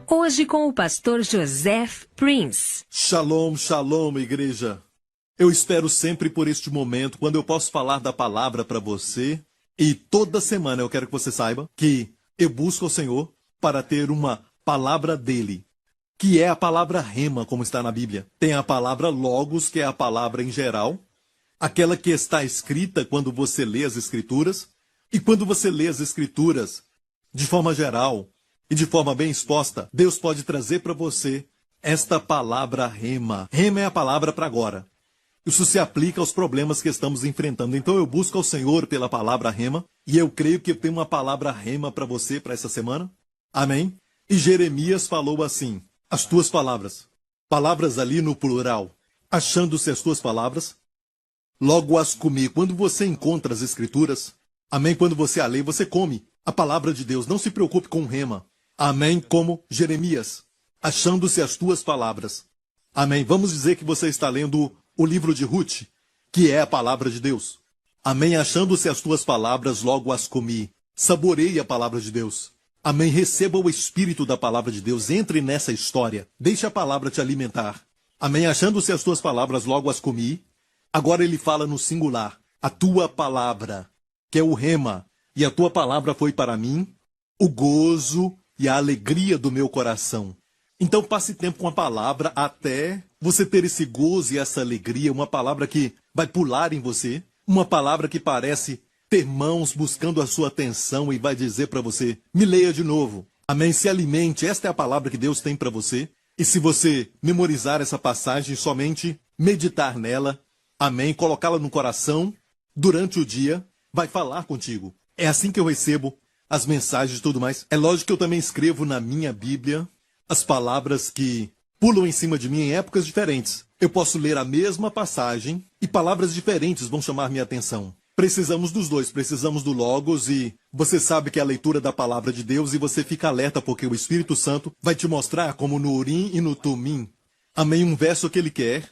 Hoje com o pastor Joseph Prince. Shalom, shalom, igreja. Eu espero sempre por este momento, quando eu posso falar da palavra para você. E toda semana eu quero que você saiba que eu busco ao Senhor para ter uma palavra dele, que é a palavra rema, como está na Bíblia. Tem a palavra logos, que é a palavra em geral, aquela que está escrita quando você lê as Escrituras. E quando você lê as Escrituras de forma geral e de forma bem exposta, Deus pode trazer para você esta palavra rema. Rema é a palavra para agora. Isso se aplica aos problemas que estamos enfrentando. Então eu busco ao Senhor pela palavra rema, e eu creio que eu tenho uma palavra rema para você para essa semana. Amém? E Jeremias falou assim: as tuas palavras, palavras ali no plural, achando-se as tuas palavras, logo as comi. Quando você encontra as Escrituras, amém, quando você a lê, você come a palavra de Deus. Não se preocupe com o rema. Amém, como Jeremias, achando-se as tuas palavras. Amém. Vamos dizer que você está lendo o livro de Ruth, que é a palavra de Deus. Amém. Achando-se as tuas palavras, logo as comi. Saboreie a palavra de Deus. Amém. Receba o espírito da palavra de Deus. Entre nessa história. Deixe a palavra te alimentar. Amém. Achando-se as tuas palavras, logo as comi. Agora ele fala no singular. A tua palavra, que é o rema. E a tua palavra foi para mim o gozo e a alegria do meu coração. Então passe tempo com a palavra até você ter esse gozo e essa alegria, uma palavra que vai pular em você, uma palavra que parece ter mãos buscando a sua atenção e vai dizer para você: me leia de novo. Amém? Se alimente, esta é a palavra que Deus tem para você. E se você memorizar essa passagem, somente meditar nela, amém, colocá-la no coração, durante o dia, vai falar contigo. É assim que eu recebo as mensagens e tudo mais. É lógico que eu também escrevo na minha Bíblia as palavras que pulam em cima de mim em épocas diferentes. Eu posso ler a mesma passagem e palavras diferentes vão chamar minha atenção. Precisamos dos dois, precisamos do Logos, e você sabe que é a leitura da palavra de Deus, e você fica alerta porque o Espírito Santo vai te mostrar, como no Urim e no Tumim, amém, um verso que ele quer,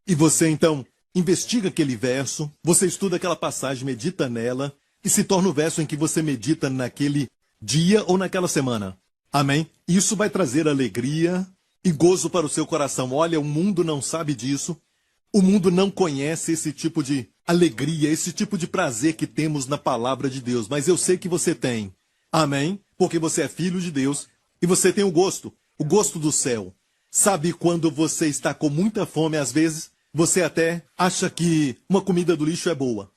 e você então investiga aquele verso, você estuda aquela passagem, medita nela, e se torna o verso em que você medita naquele dia ou naquela semana. Amém? Isso vai trazer alegria e gozo para o seu coração. Olha, o mundo não sabe disso. O mundo não conhece esse tipo de alegria, esse tipo de prazer que temos na palavra de Deus. Mas eu sei que você tem. Amém? Porque você é filho de Deus e você tem o gosto do céu. Sabe quando você está com muita fome, às vezes você até acha que uma comida do lixo é boa.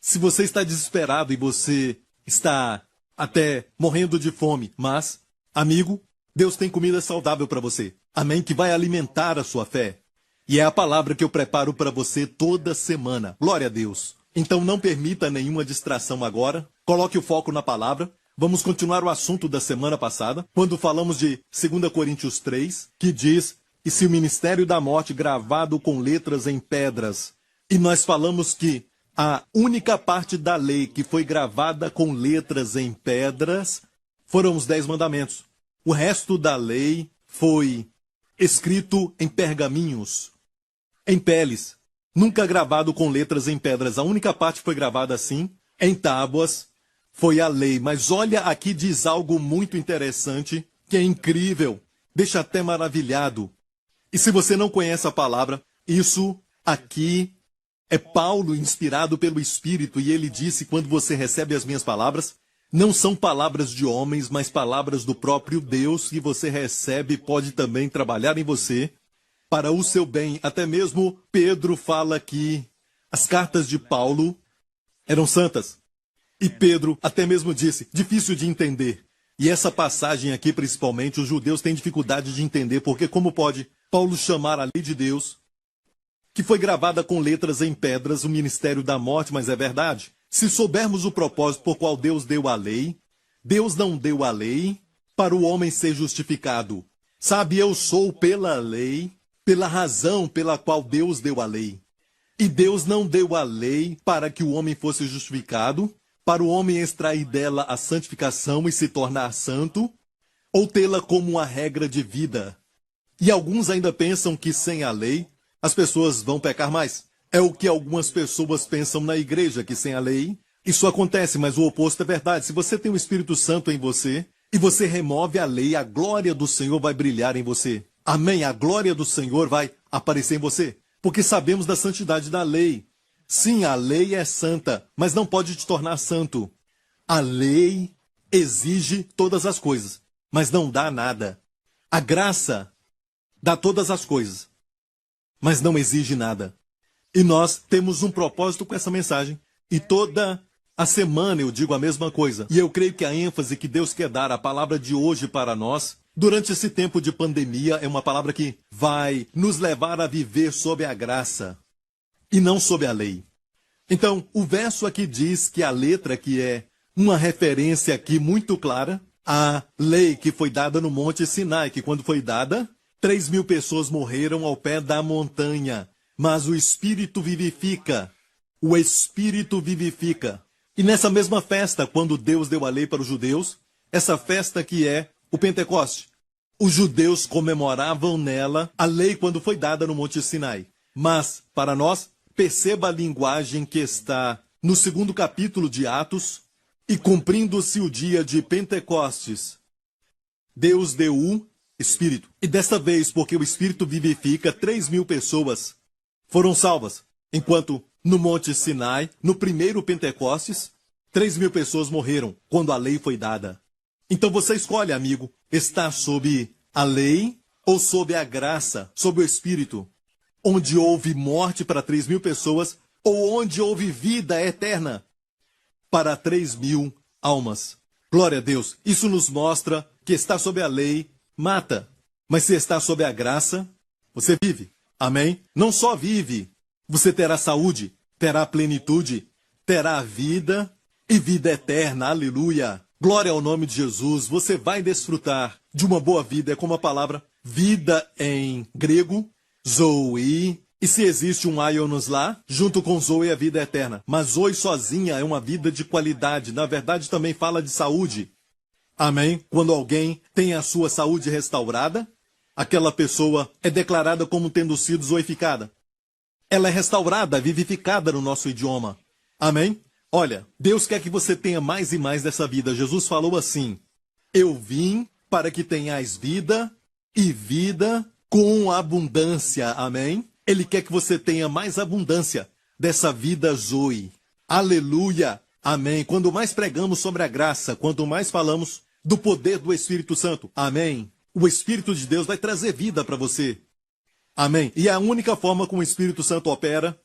Se você está desesperado e você está até morrendo de fome, mas, amigo, Deus tem comida saudável para você. Amém? Que vai alimentar a sua fé. E é a palavra que eu preparo para você toda semana. Glória a Deus. Então não permita nenhuma distração agora. Coloque o foco na palavra. Vamos continuar o assunto da semana passada, quando falamos de 2 Coríntios 3, que diz: e se o ministério da morte gravado com letras em pedras. E nós falamos que a única parte da lei que foi gravada com letras em pedras foram os 10 mandamentos. O resto da lei foi escrito em pergaminhos, em peles, nunca gravado com letras em pedras. A única parte que foi gravada assim, em tábuas, foi a lei. Mas olha, aqui diz algo muito interessante, que é incrível, deixa até maravilhado. E se você não conhece a palavra, isso aqui é Paulo inspirado pelo Espírito, e ele disse: quando você recebe as minhas palavras, não são palavras de homens, mas palavras do próprio Deus, que você recebe e pode também trabalhar em você para o seu bem. Até mesmo Pedro fala que as cartas de Paulo eram santas. E Pedro até mesmo disse: difícil de entender. E essa passagem aqui, principalmente, os judeus têm dificuldade de entender, porque como pode Paulo chamar a lei de Deus, que foi gravada com letras em pedras, o ministério da morte? Mas é verdade. Se soubermos o propósito por qual Deus deu a lei, Deus não deu a lei para o homem ser justificado. Sabe, eu sou pela lei, pela razão pela qual Deus deu a lei. E Deus não deu a lei para que o homem fosse justificado, para o homem extrair dela a santificação e se tornar santo, ou tê-la como uma regra de vida. E alguns ainda pensam que sem a lei as pessoas vão pecar mais. É o que algumas pessoas pensam na igreja, que sem a lei isso acontece, mas o oposto é verdade. Se você tem o Espírito Santo em você, e você remove a lei, a glória do Senhor vai brilhar em você. Amém? A glória do Senhor vai aparecer em você. Porque sabemos da santidade da lei. Sim, a lei é santa, mas não pode te tornar santo. A lei exige todas as coisas, mas não dá nada. A graça dá todas as coisas, mas não exige nada. E nós temos um propósito com essa mensagem. E toda a semana eu digo a mesma coisa. E eu creio que a ênfase que Deus quer dar à palavra de hoje para nós, durante esse tempo de pandemia, é uma palavra que vai nos levar a viver sob a graça e não sob a lei. Então, o verso aqui diz que a letra, que é uma referência aqui muito clara, a lei que foi dada no Monte Sinai, que quando foi dada, 3.000 pessoas morreram ao pé da montanha. Mas o Espírito vivifica. O Espírito vivifica. E nessa mesma festa, quando Deus deu a lei para os judeus, essa festa que é o Pentecoste, os judeus comemoravam nela a lei quando foi dada no Monte Sinai. Mas, para nós, perceba a linguagem que está no 2º capítulo de Atos, e cumprindo-se o dia de Pentecostes, Deus deu o Espírito. E desta vez, porque o Espírito vivifica, 3.000 pessoas foram salvas. Enquanto no Monte Sinai, no primeiro Pentecostes, 3.000 pessoas morreram quando a lei foi dada. Então você escolhe, amigo, estar sob a lei ou sob a graça, sob o Espírito, onde houve morte para 3.000 pessoas ou onde houve vida eterna para 3.000 almas. Glória a Deus. Isso nos mostra que estar sob a lei mata. Mas se está sob a graça, você vive. Amém? Não só vive, você terá saúde, terá plenitude, terá vida e vida eterna. Aleluia. Glória ao nome de Jesus. Você vai desfrutar de uma boa vida. É como a palavra vida em grego, zoe. E se existe um Ionos lá, junto com Zoe é a vida eterna. Mas Zoe sozinha é uma vida de qualidade. Na verdade, também fala de saúde. Amém? Quando alguém tem a sua saúde restaurada, aquela pessoa é declarada como tendo sido zoificada. Ela é restaurada, vivificada no nosso idioma. Amém? Olha, Deus quer que você tenha mais e mais dessa vida. Jesus falou assim: eu vim para que tenhais vida e vida com abundância. Amém? Ele quer que você tenha mais abundância dessa vida Zoe. Aleluia! Amém. Quando mais pregamos sobre a graça, quanto mais falamos do poder do Espírito Santo. Amém. O Espírito de Deus vai trazer vida para você. Amém. E a única forma como o Espírito Santo opera,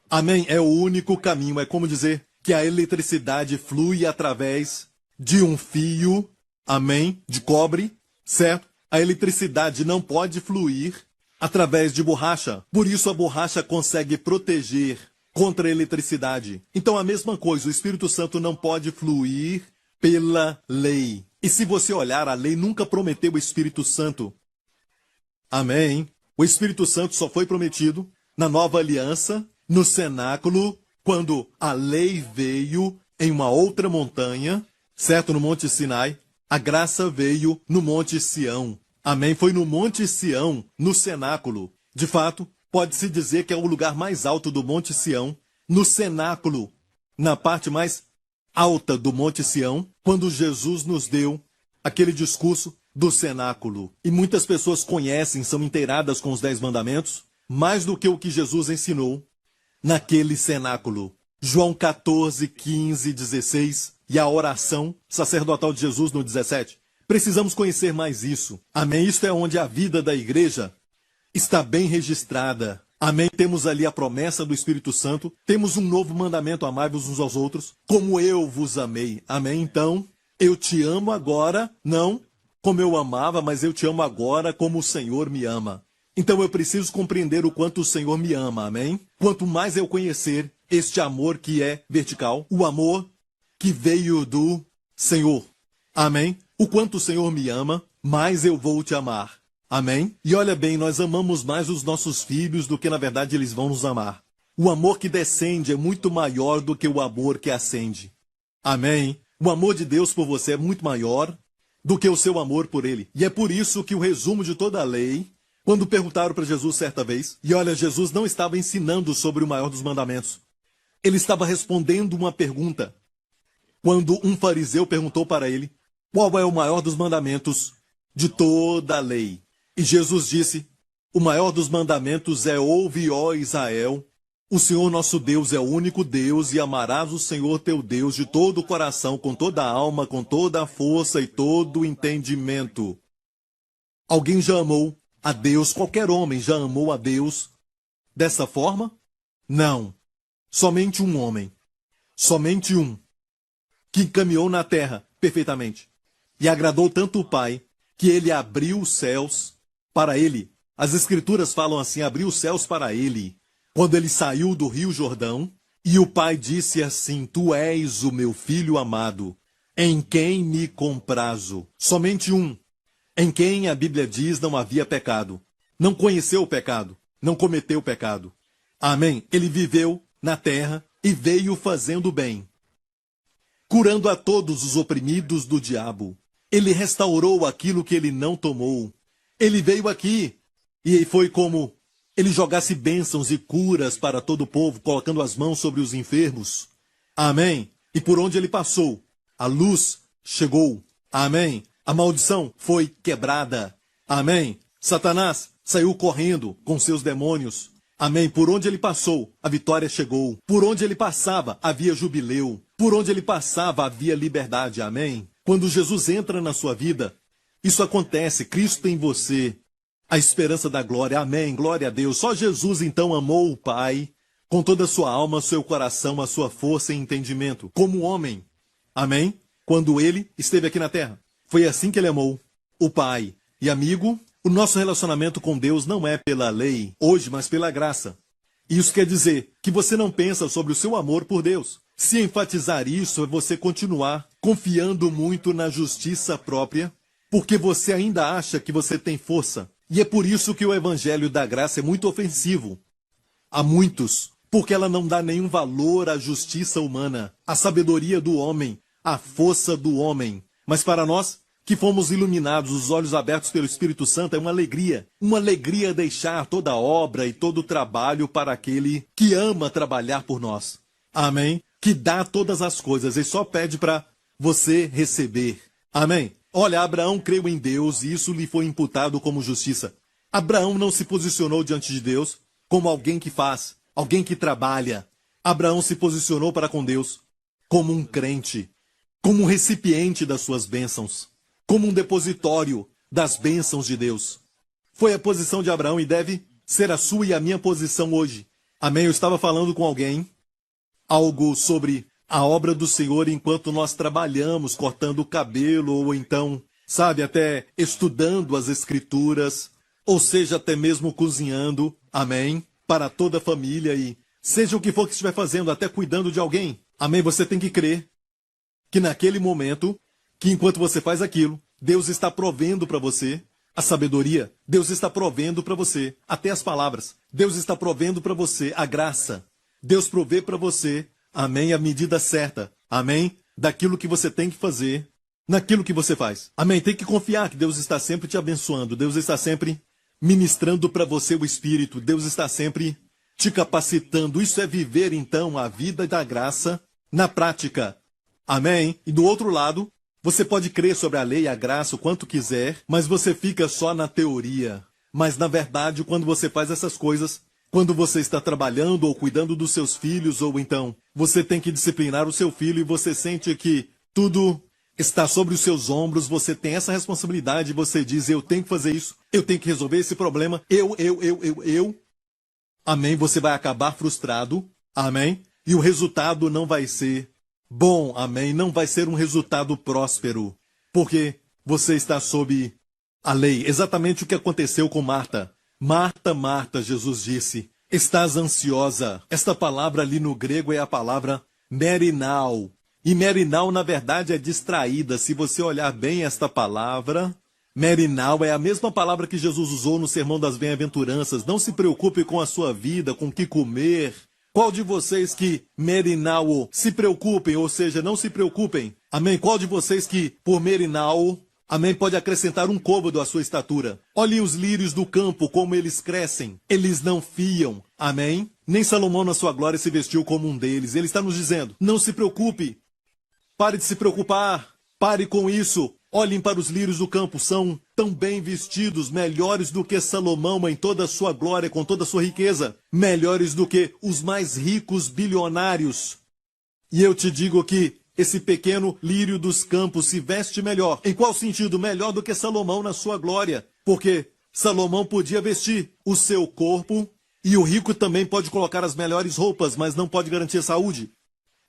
amém, é o único caminho. É como dizer que a eletricidade flui através de um fio, amém, de cobre, certo? A eletricidade não pode fluir através de borracha. Por isso a borracha consegue proteger contra a eletricidade. Então a mesma coisa, o Espírito Santo não pode fluir pela lei. E se você olhar, a lei nunca prometeu o Espírito Santo. Amém? O Espírito Santo só foi prometido na nova aliança, no cenáculo, quando a lei veio em uma outra montanha, certo? No Monte Sinai. A graça veio no Monte Sião. Amém? Foi no Monte Sião, no cenáculo. De fato, pode-se dizer que é o lugar mais alto do Monte Sião, no cenáculo, na parte mais alta do Monte Sião, quando Jesus nos deu aquele discurso do cenáculo. E muitas pessoas conhecem, são inteiradas com os 10 mandamentos, mais do que o que Jesus ensinou naquele cenáculo. João 14, 15, 16 e a oração sacerdotal de Jesus no 17. Precisamos conhecer mais isso. Amém? Isto é onde a vida da igreja está bem registrada. Amém? Temos ali a promessa do Espírito Santo. Temos um novo mandamento: amai-vos uns aos outros, como eu vos amei. Amém? Então, eu te amo agora, não como eu amava, mas eu te amo agora como o Senhor me ama. Então eu preciso compreender o quanto o Senhor me ama. Amém? Quanto mais eu conhecer este amor que é vertical, o amor que veio do Senhor. Amém? O quanto o Senhor me ama, mais eu vou te amar. Amém? E olha bem, nós amamos mais os nossos filhos do que, na verdade, eles vão nos amar. O amor que descende é muito maior do que o amor que ascende. Amém? O amor de Deus por você é muito maior do que o seu amor por ele. E é por isso que o resumo de toda a lei, quando perguntaram para Jesus certa vez, e olha, Jesus não estava ensinando sobre o maior dos mandamentos. Ele estava respondendo uma pergunta. Quando um fariseu perguntou para ele, qual é o maior dos mandamentos de toda a lei? E Jesus disse, o maior dos mandamentos é: ouve, ó Israel, o Senhor nosso Deus é o único Deus, e amarás o Senhor teu Deus de todo o coração, com toda a alma, com toda a força e todo o entendimento. Alguém já amou a Deus, qualquer homem já amou a Deus dessa forma? Não. Somente um homem. Somente um. Que caminhou na terra perfeitamente. E agradou tanto o Pai, que ele abriu os céus para ele. As Escrituras falam assim, abriu os céus para ele, quando ele saiu do rio Jordão, e o Pai disse assim, tu és o meu filho amado, em quem me comprazo. Somente um, em quem a Bíblia diz não havia pecado. Não conheceu o pecado, não cometeu o pecado. Amém? Ele viveu na terra e veio fazendo bem, curando a todos os oprimidos do diabo. Ele restaurou aquilo que ele não tomou. Ele veio aqui e foi como ele jogasse bênçãos e curas para todo o povo, colocando as mãos sobre os enfermos. Amém? E por onde ele passou, a luz chegou. Amém? A maldição foi quebrada. Amém? Satanás saiu correndo com seus demônios. Amém? Por onde ele passou, a vitória chegou. Por onde ele passava, havia jubileu. Por onde ele passava, havia liberdade. Amém? Quando Jesus entra na sua vida, isso acontece. Cristo em você, a esperança da glória. Amém? Glória a Deus. Só Jesus, então, amou o Pai com toda a sua alma, seu coração, a sua força e entendimento, como homem. Amém? Quando ele esteve aqui na terra. Foi assim que ele amou o Pai. E amigo, o nosso relacionamento com Deus não é pela lei hoje, mas pela graça. Isso quer dizer que você não pensa sobre o seu amor por Deus. Se enfatizar isso é você continuar confiando muito na justiça própria, porque você ainda acha que você tem força. E é por isso que o evangelho da graça é muito ofensivo a muitos, porque ela não dá nenhum valor à justiça humana, à sabedoria do homem, à força do homem. Mas para nós, que fomos iluminados, os olhos abertos pelo Espírito Santo, é uma alegria deixar toda a obra e todo o trabalho para aquele que ama trabalhar por nós. Amém? Que dá todas as coisas e só pede para você receber. Amém? Olha, Abraão creu em Deus e isso lhe foi imputado como justiça. Abraão não se posicionou diante de Deus como alguém que faz, alguém que trabalha. Abraão se posicionou para com Deus como um crente, como um recipiente das suas bênçãos, como um depositório das bênçãos de Deus. Foi a posição de Abraão e deve ser a sua e a minha posição hoje. Amém? Eu estava falando com alguém algo sobre a obra do Senhor enquanto nós trabalhamos, cortando o cabelo, ou então, sabe, até estudando as Escrituras, ou seja, até mesmo cozinhando, amém, para toda a família e seja o que for que estiver fazendo, até cuidando de alguém, amém, você tem que crer que naquele momento, que enquanto você faz aquilo, Deus está provendo para você a sabedoria, Deus está provendo para você até as palavras, Deus está provendo para você a graça, Deus provê para você, amém, a medida certa, amém, daquilo que você tem que fazer, naquilo que você faz. Amém, tem que confiar que Deus está sempre te abençoando, Deus está sempre ministrando para você o Espírito, Deus está sempre te capacitando. Isso é viver, então, a vida da graça na prática. Amém? E do outro lado, você pode crer sobre a lei e a graça o quanto quiser, mas você fica só na teoria. Mas, na verdade, quando você faz essas coisas, quando você está trabalhando ou cuidando dos seus filhos, ou então você tem que disciplinar o seu filho e você sente que tudo está sobre os seus ombros, você tem essa responsabilidade, você diz, eu tenho que fazer isso, eu tenho que resolver esse problema, eu. Amém? Você vai acabar frustrado, amém? E o resultado não vai ser bom, amém? Não vai ser um resultado próspero, porque você está sob a lei. Exatamente o que aconteceu com Marta. Marta, Marta, Jesus disse, estás ansiosa. Esta palavra ali no grego é a palavra merinal. E merinal, na verdade, é distraída. Se você olhar bem esta palavra, merinal é a mesma palavra que Jesus usou no Sermão das Bem-aventuranças. Não se preocupe com a sua vida, com o que comer. Qual de vocês que merinal se preocupem, ou seja, não se preocupem? Amém? Qual de vocês que, por merinal, amém, pode acrescentar um côvado à sua estatura? Olhem os lírios do campo, como eles crescem. Eles não fiam. Amém? Nem Salomão na sua glória se vestiu como um deles. Ele está nos dizendo, não se preocupe. Pare de se preocupar. Pare com isso. Olhem para os lírios do campo, são tão bem vestidos, melhores do que Salomão em toda a sua glória, com toda a sua riqueza, melhores do que os mais ricos bilionários. E eu te digo que esse pequeno lírio dos campos se veste melhor. Em qual sentido? Melhor do que Salomão na sua glória. Porque Salomão podia vestir o seu corpo e o rico também pode colocar as melhores roupas, mas não pode garantir saúde.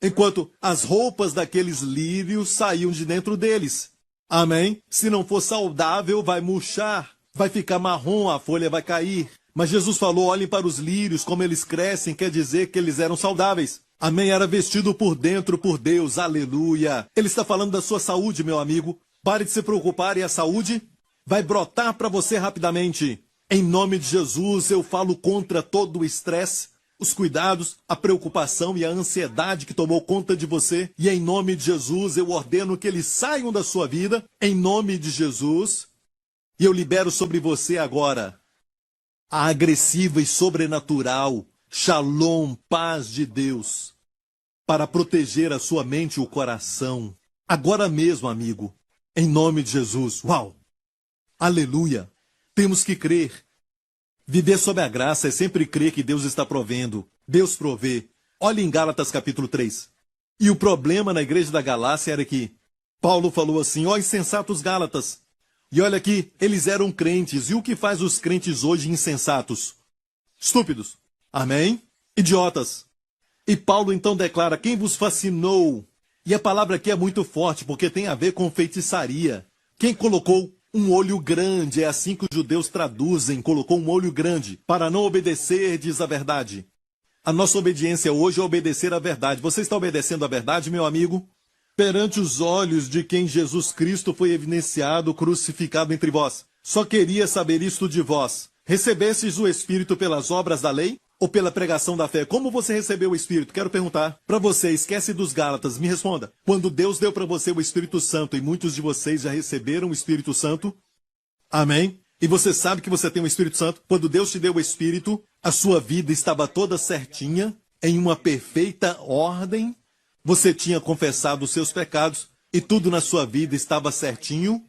Enquanto as roupas daqueles lírios saíam de dentro deles. Amém? Se não for saudável, vai murchar, vai ficar marrom, a folha vai cair. Mas Jesus falou, olhem para os lírios, como eles crescem, quer dizer que eles eram saudáveis. Amém? Era vestido por dentro por Deus, aleluia. Ele está falando da sua saúde, meu amigo. Pare de se preocupar e a saúde vai brotar para você rapidamente. Em nome de Jesus, eu falo contra todo o estresse, os cuidados, a preocupação e a ansiedade que tomou conta de você. E em nome de Jesus, eu ordeno que eles saiam da sua vida, em nome de Jesus. E eu libero sobre você agora a agressiva e sobrenatural Shalom, paz de Deus, para proteger a sua mente e o coração. Agora mesmo, amigo, em nome de Jesus. Uau! Aleluia! Temos que crer. Viver sob a graça é sempre crer que Deus está provendo. Deus provê. Olhe em Gálatas capítulo 3. E o problema na igreja da Galácia era que Paulo falou assim, ó insensatos Gálatas. E olha aqui, eles eram crentes. E o que faz os crentes hoje insensatos? Estúpidos. Amém? Idiotas. E Paulo então declara, quem vos fascinou? E a palavra aqui é muito forte, porque tem a ver com feitiçaria. Quem colocou um olho grande, é assim que os judeus traduzem, colocou um olho grande, para não obedecer, diz a verdade. A nossa obediência hoje é obedecer a verdade. Você está obedecendo a verdade, meu amigo? Perante os olhos de quem Jesus Cristo foi evidenciado, crucificado entre vós. Só queria saber isto de vós. Recebestes o Espírito pelas obras da lei ou pela pregação da fé? Como você recebeu o Espírito? Quero perguntar para você, esquece dos Gálatas, me responda. Quando Deus deu para você o Espírito Santo, e muitos de vocês já receberam o Espírito Santo, amém? E você sabe que você tem o Espírito Santo? Quando Deus te deu o Espírito, a sua vida estava toda certinha, em uma perfeita ordem, você tinha confessado os seus pecados, e tudo na sua vida estava certinho?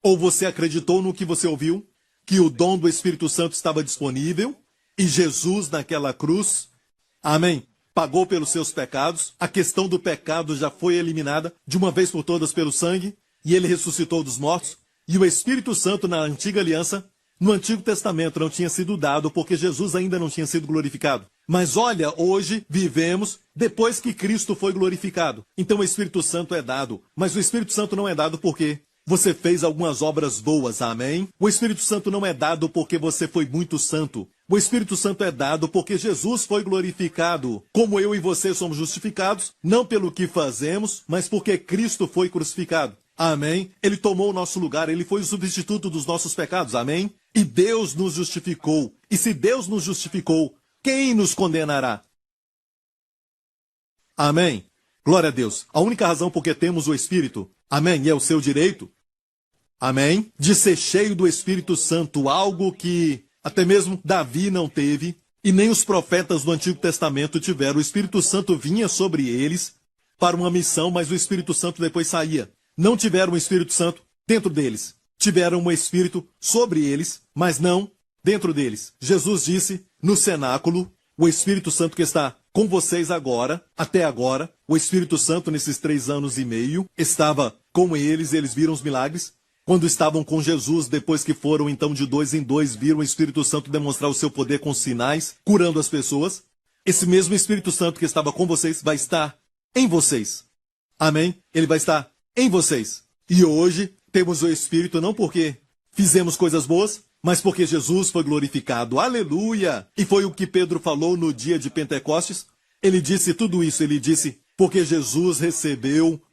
Ou você acreditou no que você ouviu? Que o dom do Espírito Santo estava disponível, e Jesus naquela cruz, amém, pagou pelos seus pecados, a questão do pecado já foi eliminada de uma vez por todas pelo sangue, e ele ressuscitou dos mortos, e o Espírito Santo na antiga aliança, no Antigo Testamento não tinha sido dado, porque Jesus ainda não tinha sido glorificado. Mas olha, hoje vivemos depois que Cristo foi glorificado. Então o Espírito Santo é dado, mas o Espírito Santo não é dado por quê? Você fez algumas obras boas, amém? O Espírito Santo não é dado porque você foi muito santo. O Espírito Santo é dado porque Jesus foi glorificado. Como eu e você somos justificados, não pelo que fazemos, mas porque Cristo foi crucificado. Amém? Ele tomou o nosso lugar, ele foi o substituto dos nossos pecados, amém? E Deus nos justificou. E se Deus nos justificou, quem nos condenará? Amém? Glória a Deus. A única razão por que temos o Espírito, amém, e é o seu direito, amém, de ser cheio do Espírito Santo, algo que até mesmo Davi não teve, e nem os profetas do Antigo Testamento tiveram. O Espírito Santo vinha sobre eles para uma missão, mas o Espírito Santo depois saía. Não tiveram o Espírito Santo dentro deles. Tiveram um Espírito sobre eles, mas não dentro deles. Jesus disse no cenáculo, o Espírito Santo que está com vocês agora, até agora, o Espírito Santo nesses 3 anos e meio, estava com eles, eles viram os milagres. Quando estavam com Jesus, depois que foram então de 2 em 2, viram o Espírito Santo demonstrar o seu poder com sinais, curando as pessoas. Esse mesmo Espírito Santo que estava com vocês vai estar em vocês. Amém? Ele vai estar em vocês. E hoje temos o Espírito não porque fizemos coisas boas, mas porque Jesus foi glorificado. Aleluia! E foi o que Pedro falou no dia de Pentecostes. Ele disse tudo isso, ele disse, porque Jesus recebeu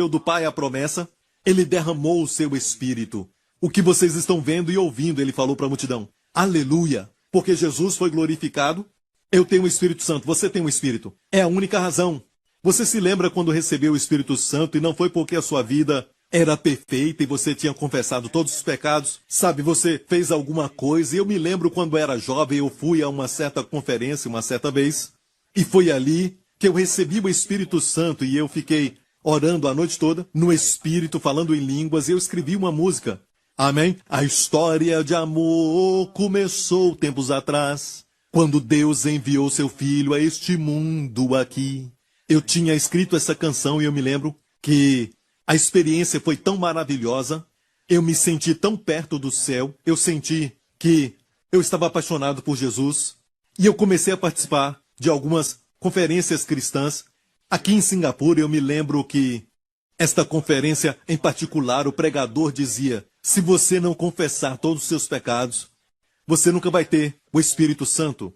do Pai a promessa, ele derramou o seu Espírito. O que vocês estão vendo e ouvindo, ele falou para a multidão. Aleluia! Porque Jesus foi glorificado, eu tenho o Espírito Santo, você tem o Espírito. É a única razão. Você se lembra quando recebeu o Espírito Santo e não foi porque a sua vida era perfeita e você tinha confessado todos os pecados? Sabe, você fez alguma coisa, e eu me lembro quando era jovem, eu fui a uma certa conferência uma certa vez, e foi ali que eu recebi o Espírito Santo e eu fiquei orando a noite toda, no Espírito, falando em línguas, e eu escrevi uma música. Amém? A história de amor começou tempos atrás, quando Deus enviou seu Filho a este mundo aqui. Eu tinha escrito essa canção e eu me lembro que a experiência foi tão maravilhosa, eu me senti tão perto do céu, eu senti que eu estava apaixonado por Jesus, e eu comecei a participar de algumas conferências cristãs. Aqui em Singapura, eu me lembro que esta conferência em particular, o pregador dizia: se você não confessar todos os seus pecados, você nunca vai ter o Espírito Santo.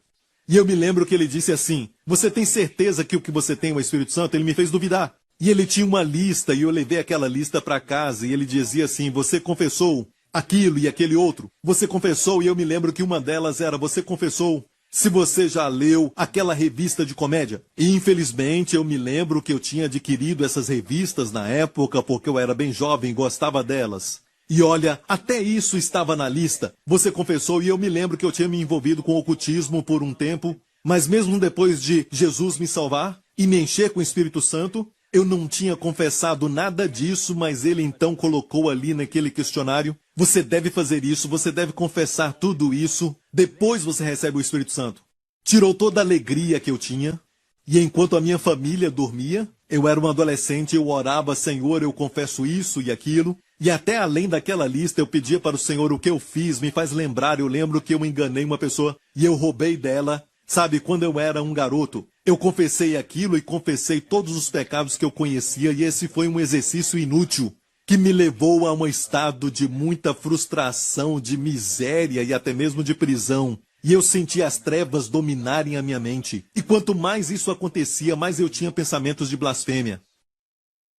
E eu me lembro que ele disse assim: você tem certeza que o que você tem é o Espírito Santo? Ele me fez duvidar. E ele tinha uma lista, e eu levei aquela lista para casa, e ele dizia assim: você confessou aquilo e aquele outro? Você confessou? E eu me lembro que uma delas era: você confessou se você já leu aquela revista de comédia? E infelizmente eu me lembro que eu tinha adquirido essas revistas na época, porque eu era bem jovem e gostava delas. E olha, até isso estava na lista. Você confessou, e eu me lembro que eu tinha me envolvido com o ocultismo por um tempo, mas mesmo depois de Jesus me salvar e me encher com o Espírito Santo, eu não tinha confessado nada disso, mas ele então colocou ali naquele questionário: você deve fazer isso, você deve confessar tudo isso, depois você recebe o Espírito Santo. Tirou toda a alegria que eu tinha, e enquanto a minha família dormia, eu era um adolescente, eu orava: Senhor, eu confesso isso e aquilo, e até além daquela lista eu pedia para o Senhor: o que eu fiz me faz lembrar, eu lembro que eu enganei uma pessoa e eu roubei dela. Sabe, quando eu era um garoto, eu confessei aquilo e confessei todos os pecados que eu conhecia, e esse foi um exercício inútil, que me levou a um estado de muita frustração, de miséria e até mesmo de prisão. E eu senti as trevas dominarem a minha mente. E quanto mais isso acontecia, mais eu tinha pensamentos de blasfêmia.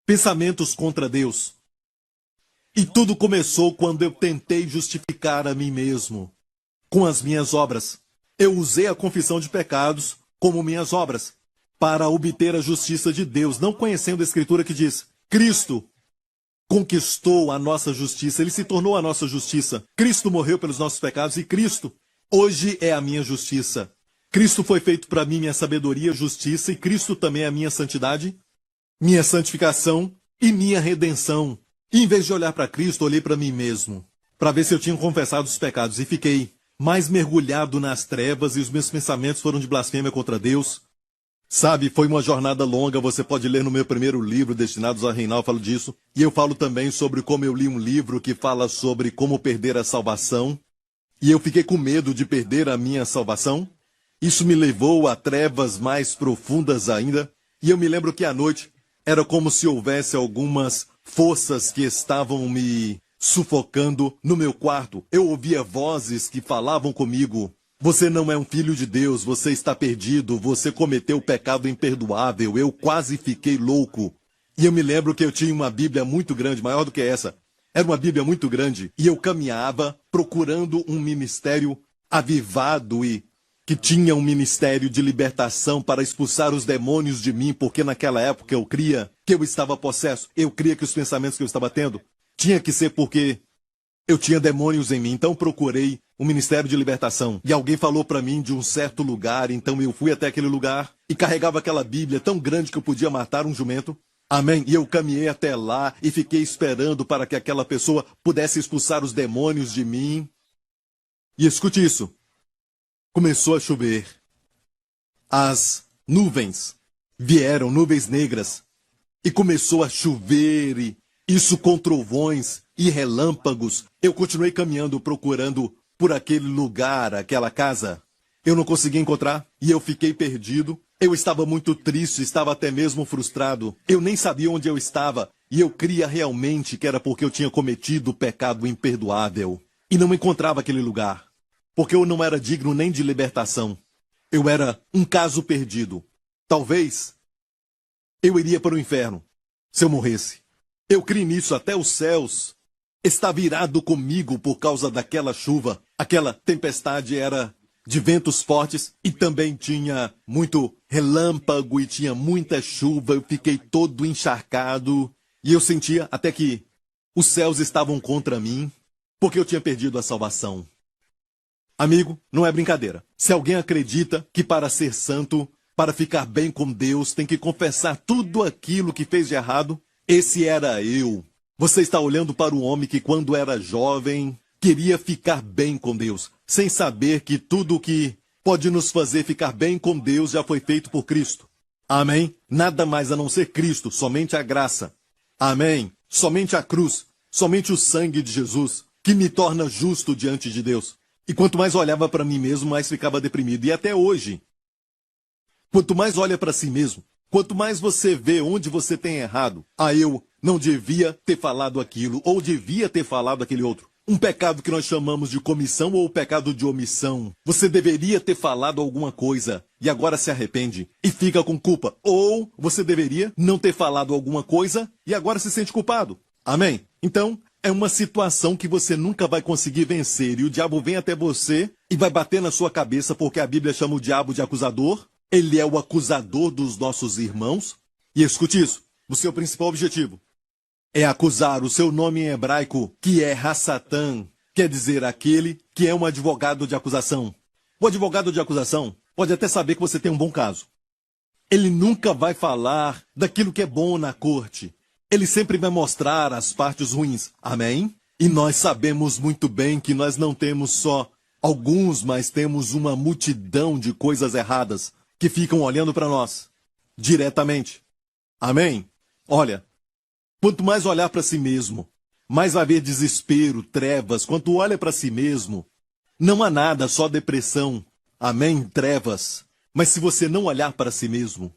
Pensamentos contra Deus. E tudo começou quando eu tentei justificar a mim mesmo com as minhas obras. Eu usei a confissão de pecados como minhas obras para obter a justiça de Deus, não conhecendo a Escritura que diz: Cristo conquistou a nossa justiça, ele se tornou a nossa justiça. Cristo morreu pelos nossos pecados e Cristo hoje é a minha justiça. Cristo foi feito para mim minha sabedoria, justiça, e Cristo também é a minha santidade, minha santificação e minha redenção. E em vez de olhar para Cristo, olhei para mim mesmo, para ver se eu tinha confessado os pecados, e fiquei mais mergulhado nas trevas, e os meus pensamentos foram de blasfêmia contra Deus. Sabe, foi uma jornada longa, você pode ler no meu primeiro livro, Destinados a Reinar, eu falo disso. E eu falo também sobre como eu li um livro que fala sobre como perder a salvação. E eu fiquei com medo de perder a minha salvação. Isso me levou a trevas mais profundas ainda. E eu me lembro que à noite era como se houvesse algumas forças que estavam me sufocando no meu quarto. Eu ouvia vozes que falavam comigo: você não é um filho de Deus, você está perdido, você cometeu pecado imperdoável. Eu quase fiquei louco. E eu me lembro que eu tinha uma Bíblia muito grande, maior do que essa. Era uma Bíblia muito grande, e eu caminhava procurando um ministério avivado e que tinha um ministério de libertação para expulsar os demônios de mim, porque naquela época eu cria que eu estava possesso. Eu cria que os pensamentos que eu estava tendo tinha que ser porque eu tinha demônios em mim. Então procurei um ministério de libertação. E alguém falou para mim de um certo lugar, então eu fui até aquele lugar e carregava aquela Bíblia tão grande que eu podia matar um jumento. Amém? E eu caminhei até lá e fiquei esperando para que aquela pessoa pudesse expulsar os demônios de mim. E escute isso. Começou a chover. As nuvens vieram, nuvens negras, e começou a chover, e isso com trovões e relâmpagos. Eu continuei caminhando, procurando por aquele lugar, aquela casa. Eu não consegui encontrar, e eu fiquei perdido. Eu estava muito triste, estava até mesmo frustrado. Eu nem sabia onde eu estava, e eu cria realmente que era porque eu tinha cometido o pecado imperdoável. E não encontrava aquele lugar, porque eu não era digno nem de libertação. Eu era um caso perdido. Talvez eu iria para o inferno se eu morresse. Eu criei nisso, até os céus estava irado comigo por causa daquela chuva. Aquela tempestade era de ventos fortes e também tinha muito relâmpago e tinha muita chuva. Eu fiquei todo encharcado e eu sentia até que os céus estavam contra mim, porque eu tinha perdido a salvação. Amigo, não é brincadeira. Se alguém acredita que para ser santo para ficar bem com Deus, tem que confessar tudo aquilo que fez de errado. Esse era eu. Você está olhando para um homem que, quando era jovem, queria ficar bem com Deus, sem saber que tudo o que pode nos fazer ficar bem com Deus já foi feito por Cristo. Amém? Nada mais a não ser Cristo, somente a graça. Amém? Somente a cruz, somente o sangue de Jesus, que me torna justo diante de Deus. E quanto mais olhava para mim mesmo, mais ficava deprimido. E até hoje, quanto mais olha para si mesmo, quanto mais você vê onde você tem errado, eu não devia ter falado aquilo, ou devia ter falado aquele outro. Um pecado que nós chamamos de comissão ou pecado de omissão. Você deveria ter falado alguma coisa e agora se arrepende e fica com culpa. Ou você deveria não ter falado alguma coisa e agora se sente culpado. Amém? Então, é uma situação que você nunca vai conseguir vencer e o diabo vem até você e vai bater na sua cabeça porque a Bíblia chama o diabo de acusador. Ele é o acusador dos nossos irmãos. E escute isso, o seu principal objetivo é acusar o seu nome em hebraico, que é Hassatan, quer dizer aquele que é um advogado de acusação. O advogado de acusação pode até saber que você tem um bom caso. Ele nunca vai falar daquilo que é bom na corte. Ele sempre vai mostrar as partes ruins. Amém? E nós sabemos muito bem que nós não temos só alguns, mas temos uma multidão de coisas erradas que ficam olhando para nós diretamente. Amém? Olha, quanto mais olhar para si mesmo, mais vai haver desespero, trevas. Quanto olha para si mesmo, não há nada, só depressão. Amém? Trevas. Mas se você não olhar para si mesmo,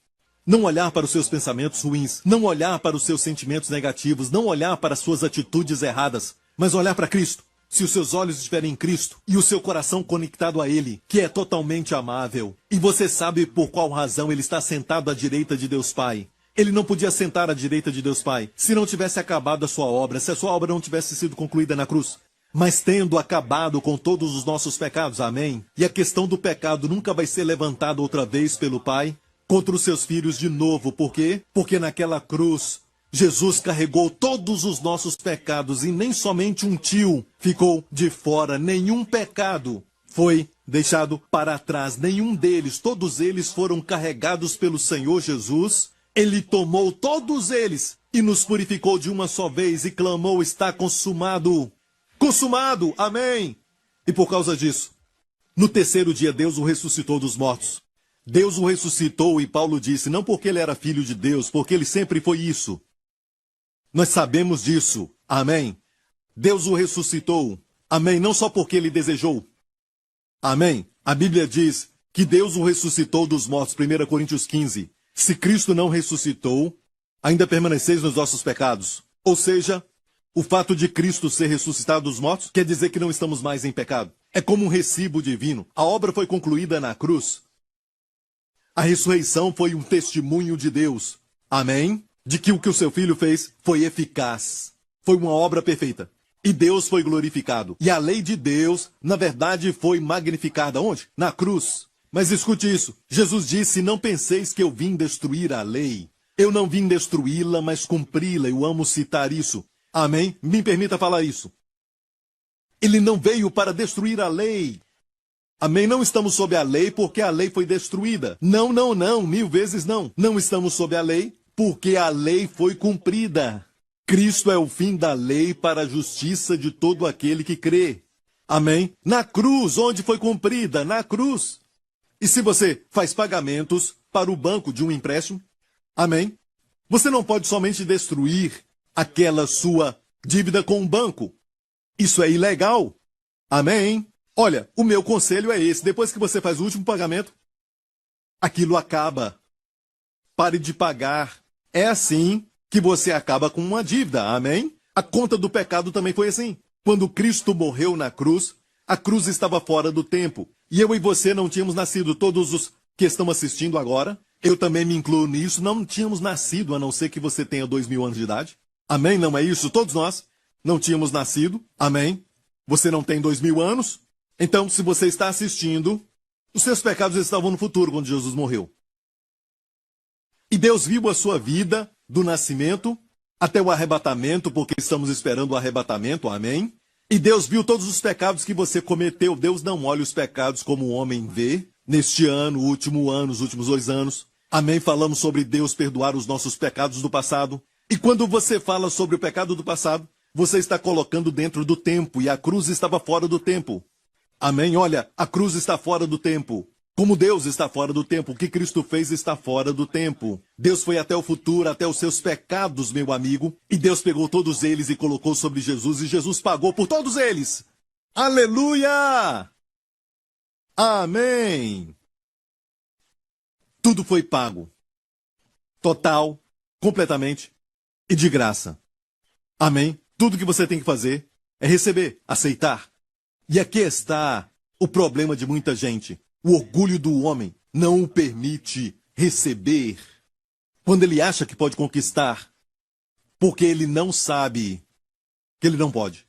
não olhar para os seus pensamentos ruins, não olhar para os seus sentimentos negativos, não olhar para as suas atitudes erradas, mas olhar para Cristo. Se os seus olhos estiverem em Cristo e o seu coração conectado a Ele, que é totalmente amável, e você sabe por qual razão Ele está sentado à direita de Deus Pai. Ele não podia sentar à direita de Deus Pai se não tivesse acabado a sua obra, se a sua obra não tivesse sido concluída na cruz. Mas tendo acabado com todos os nossos pecados, amém? E a questão do pecado nunca vai ser levantada outra vez pelo Pai contra os seus filhos de novo. Por quê? Porque naquela cruz, Jesus carregou todos os nossos pecados e nem somente um tio ficou de fora. Nenhum pecado foi deixado para trás. Nenhum deles, todos eles foram carregados pelo Senhor Jesus. Ele tomou todos eles e nos purificou de uma só vez e clamou: está consumado. Consumado, amém. E por causa disso, no terceiro dia Deus o ressuscitou dos mortos. Deus o ressuscitou e Paulo disse, não porque ele era filho de Deus, porque ele sempre foi isso. Nós sabemos disso, amém. Deus o ressuscitou, amém, não só porque ele desejou. Amém. A Bíblia diz que Deus o ressuscitou dos mortos, 1 Coríntios 15. Se Cristo não ressuscitou, ainda permaneceis nos vossos pecados. Ou seja, o fato de Cristo ser ressuscitado dos mortos quer dizer que não estamos mais em pecado. É como um recibo divino. A obra foi concluída na cruz. A ressurreição foi um testemunho de Deus. Amém? De que o seu Filho fez foi eficaz. Foi uma obra perfeita. E Deus foi glorificado. E a lei de Deus, na verdade, foi magnificada. Onde? Na cruz. Mas escute isso. Jesus disse, não penseis que eu vim destruir a lei. Eu não vim destruí-la, mas cumpri-la. Eu amo citar isso. Amém? Me permita falar isso. Ele não veio para destruir a lei. Amém? Não estamos sob a lei porque a lei foi destruída. Não, não, não. 1000 vezes não. Não estamos sob a lei porque a lei foi cumprida. Cristo é o fim da lei para a justiça de todo aquele que crê. Amém? Na cruz, onde foi cumprida? Na cruz. E se você faz pagamentos para o banco de um empréstimo, amém? Você não pode somente destruir aquela sua dívida com o banco. Isso é ilegal. Amém? Olha, o meu conselho é esse. Depois que você faz o último pagamento, aquilo acaba. Pare de pagar. É assim que você acaba com uma dívida. Amém? A conta do pecado também foi assim. Quando Cristo morreu na cruz, a cruz estava fora do tempo. E eu e você não tínhamos nascido. Todos os que estão assistindo agora, eu também me incluo nisso, não tínhamos nascido, a não ser que você tenha 2000 anos de idade. Amém? Não é isso? Todos nós não tínhamos nascido. Amém? Você não tem 2000 anos. Então, se você está assistindo, os seus pecados estavam no futuro, quando Jesus morreu. E Deus viu a sua vida do nascimento até o arrebatamento, porque estamos esperando o arrebatamento. Amém? E Deus viu todos os pecados que você cometeu. Deus não olha os pecados como o homem vê. neste ano, último ano, os últimos 2 anos. Amém? Falamos sobre Deus perdoar os nossos pecados do passado. E quando você fala sobre o pecado do passado, você está colocando dentro do tempo, e a cruz estava fora do tempo. Amém? Olha, a cruz está fora do tempo. Como Deus está fora do tempo, o que Cristo fez está fora do tempo. Deus foi até o futuro, até os seus pecados, meu amigo, e Deus pegou todos eles e colocou sobre Jesus, e Jesus pagou por todos eles. Aleluia! Amém! Tudo foi pago. Total, completamente e de graça. Amém? Tudo que você tem que fazer é receber, aceitar. E aqui está o problema de muita gente. O orgulho do homem não o permite receber quando ele acha que pode conquistar, porque ele não sabe que ele não pode.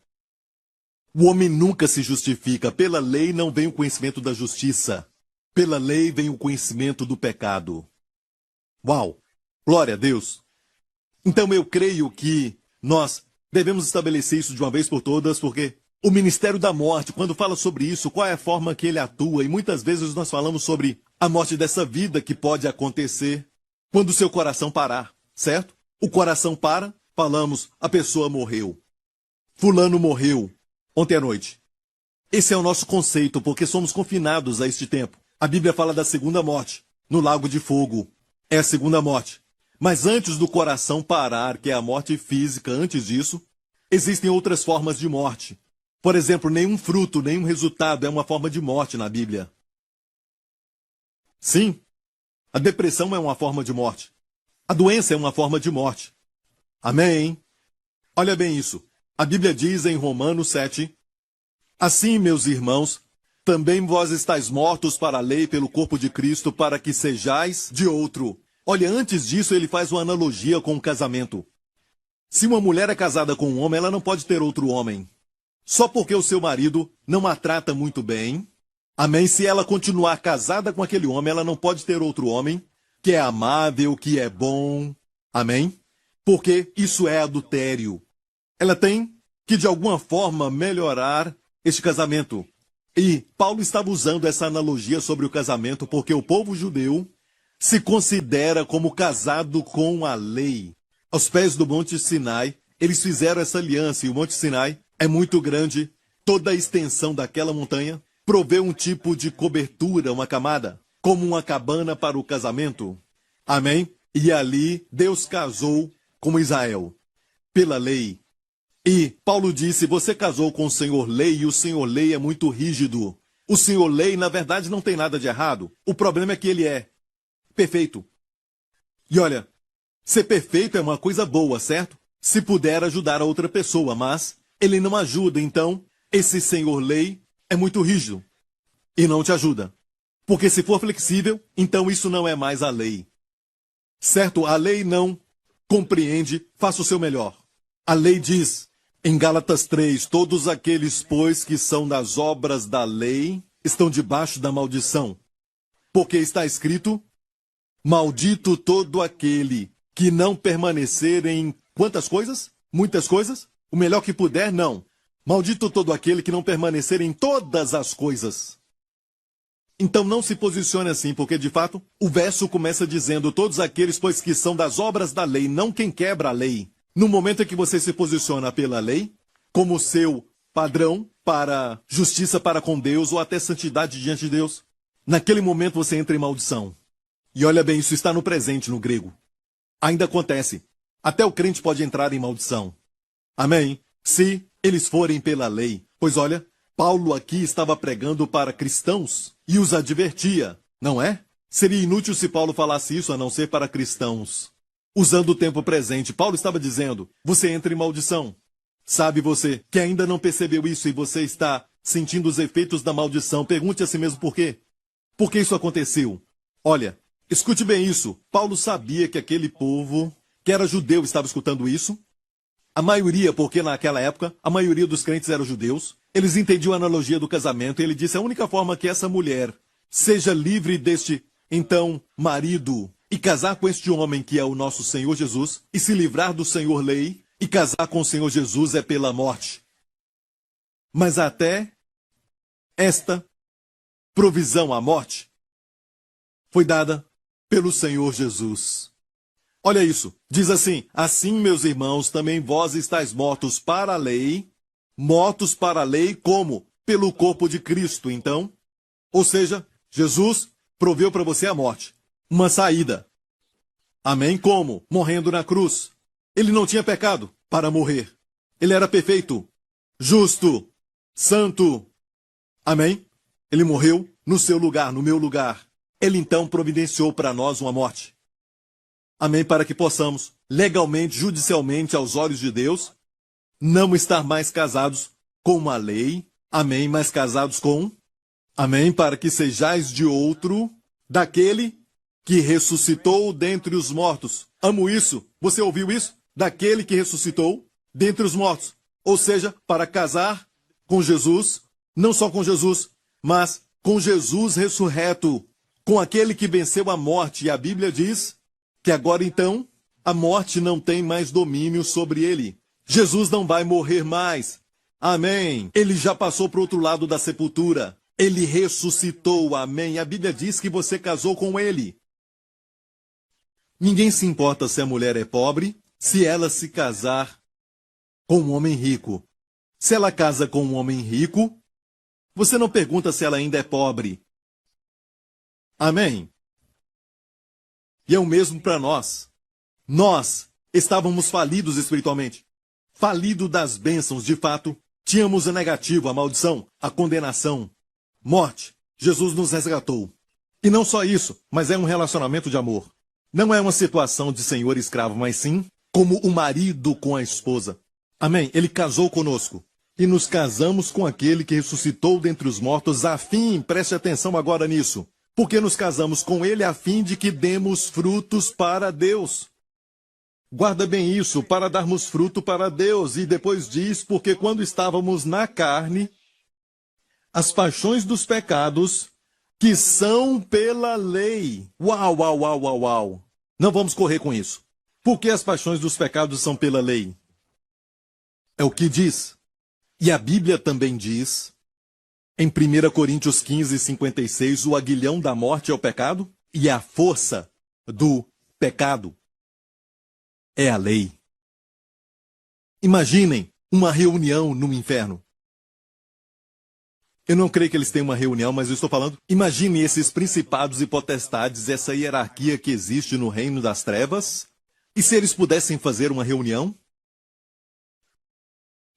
O homem nunca se justifica. Pela lei não vem o conhecimento da justiça. Pela lei vem o conhecimento do pecado. Uau! Glória a Deus! Então eu creio que nós devemos estabelecer isso de uma vez por todas, porque o ministério da morte, quando fala sobre isso, qual é a forma que ele atua? E muitas vezes nós falamos sobre a morte dessa vida que pode acontecer quando o seu coração parar, certo? O coração para, falamos, a pessoa morreu. Fulano morreu ontem à noite. Esse é o nosso conceito, porque somos confinados a este tempo. A Bíblia fala da segunda morte, no lago de fogo. É a segunda morte. Mas antes do coração parar, que é a morte física, antes disso, existem outras formas de morte. Por exemplo, nenhum fruto, nenhum resultado é uma forma de morte na Bíblia. Sim, a depressão é uma forma de morte. A doença é uma forma de morte. Amém? Olha bem isso. A Bíblia diz em Romanos 7, assim, meus irmãos, também vós estáis mortos para a lei pelo corpo de Cristo, para que sejais de outro. Olha, antes disso ele faz uma analogia com o casamento. Se uma mulher é casada com um homem, ela não pode ter outro homem. Só porque o seu marido não a trata muito bem. Amém? Se ela continuar casada com aquele homem, ela não pode ter outro homem que é amável, que é bom. Amém? Porque isso é adultério. Ela tem que, de alguma forma, melhorar este casamento. E Paulo estava usando essa analogia sobre o casamento porque o povo judeu se considera como casado com a lei. Aos pés do Monte Sinai, eles fizeram essa aliança e o Monte Sinai é muito grande. Toda a extensão daquela montanha provê um tipo de cobertura, uma camada, como uma cabana para o casamento. Amém? E ali Deus casou com Israel, pela lei. E Paulo disse, você casou com o Senhor Lei e o Senhor Lei é muito rígido. O Senhor Lei, na verdade, não tem nada de errado. O problema é que ele é perfeito. E olha, ser perfeito é uma coisa boa, certo? Se puder ajudar a outra pessoa, mas ele não ajuda, então esse Senhor Lei é muito rígido e não te ajuda. Porque se for flexível, então isso não é mais a lei. Certo? A lei não compreende, faça o seu melhor. A lei diz, em Gálatas 3, todos aqueles, pois, que são das obras da lei, estão debaixo da maldição. Porque está escrito, maldito todo aquele que não permanecer em quantas coisas? Muitas coisas? O melhor que puder, não. Maldito todo aquele que não permanecer em todas as coisas. Então não se posicione assim, porque de fato o verso começa dizendo todos aqueles, pois que são das obras da lei, não quem quebra a lei. No momento em que você se posiciona pela lei, como seu padrão para justiça para com Deus ou até santidade diante de Deus, naquele momento você entra em maldição. E olha bem, isso está no presente no grego. Ainda acontece. Até o crente pode entrar em maldição. Amém? Se eles forem pela lei. Pois olha, Paulo aqui estava pregando para cristãos e os advertia, não é? Seria inútil se Paulo falasse isso a não ser para cristãos. Usando o tempo presente, Paulo estava dizendo, você entra em maldição. Sabe você que ainda não percebeu isso e você está sentindo os efeitos da maldição, pergunte a si mesmo por quê. Por que isso aconteceu? Olha, escute bem isso. Paulo sabia que aquele povo, que era judeu, estava escutando isso. A maioria, porque naquela época, a maioria dos crentes eram judeus. Eles entendiam a analogia do casamento e ele disse, a única forma que essa mulher seja livre deste, então, marido, e casar com este homem que é o nosso Senhor Jesus, e se livrar do Senhor Lei, e casar com o Senhor Jesus é pela morte. Mas até esta provisão à morte, foi dada pelo Senhor Jesus. Olha isso, diz assim: assim, meus irmãos, também vós estáis mortos para a lei como? Pelo corpo de Cristo, então. Ou seja, Jesus proveu para você a morte, uma saída. Amém? Como? Morrendo na cruz. Ele não tinha pecado para morrer. Ele era perfeito, justo, santo. Amém? Ele morreu no seu lugar, no meu lugar. Ele então providenciou para nós uma morte. Amém? Para que possamos, legalmente, judicialmente, aos olhos de Deus, não estar mais casados com a lei. Amém? Mas casados com... Amém? Para que sejais de outro, daquele que ressuscitou dentre os mortos. Amo isso. Você ouviu isso? Daquele que ressuscitou dentre os mortos. Ou seja, para casar com Jesus, não só com Jesus, mas com Jesus ressurreto, com aquele que venceu a morte. E a Bíblia diz que agora então a morte não tem mais domínio sobre ele. Jesus não vai morrer mais. Amém. Ele já passou para o outro lado da sepultura. Ele ressuscitou. Amém. A Bíblia diz que você casou com ele. Ninguém se importa se a mulher é pobre, se ela se casar com um homem rico. Se ela casa com um homem rico, você não pergunta se ela ainda é pobre. Amém? E é o mesmo para nós. Nós estávamos falidos espiritualmente. Falido das bênçãos, de fato. Tínhamos o negativo, a maldição, a condenação, morte. Jesus nos resgatou. E não só isso, mas é um relacionamento de amor. Não é uma situação de senhor e escravo, mas sim como o marido com a esposa. Amém? Ele casou conosco. E nos casamos com aquele que ressuscitou dentre os mortos a fim, preste atenção agora nisso, porque nos casamos com ele a fim de que demos frutos para Deus. Guarda bem isso, para darmos fruto para Deus. E depois diz, porque quando estávamos na carne, as paixões dos pecados que são pela lei. Uau, uau, uau, uau, uau. Não vamos correr com isso. Por que as paixões dos pecados são pela lei? É o que diz. E a Bíblia também diz, em 1 Coríntios 15, 56, o aguilhão da morte é o pecado e a força do pecado é a lei. Imaginem uma reunião no inferno. Eu não creio que eles tenham uma reunião, mas eu estou falando. Imagine esses principados e potestades, essa hierarquia que existe no reino das trevas. E se eles pudessem fazer uma reunião?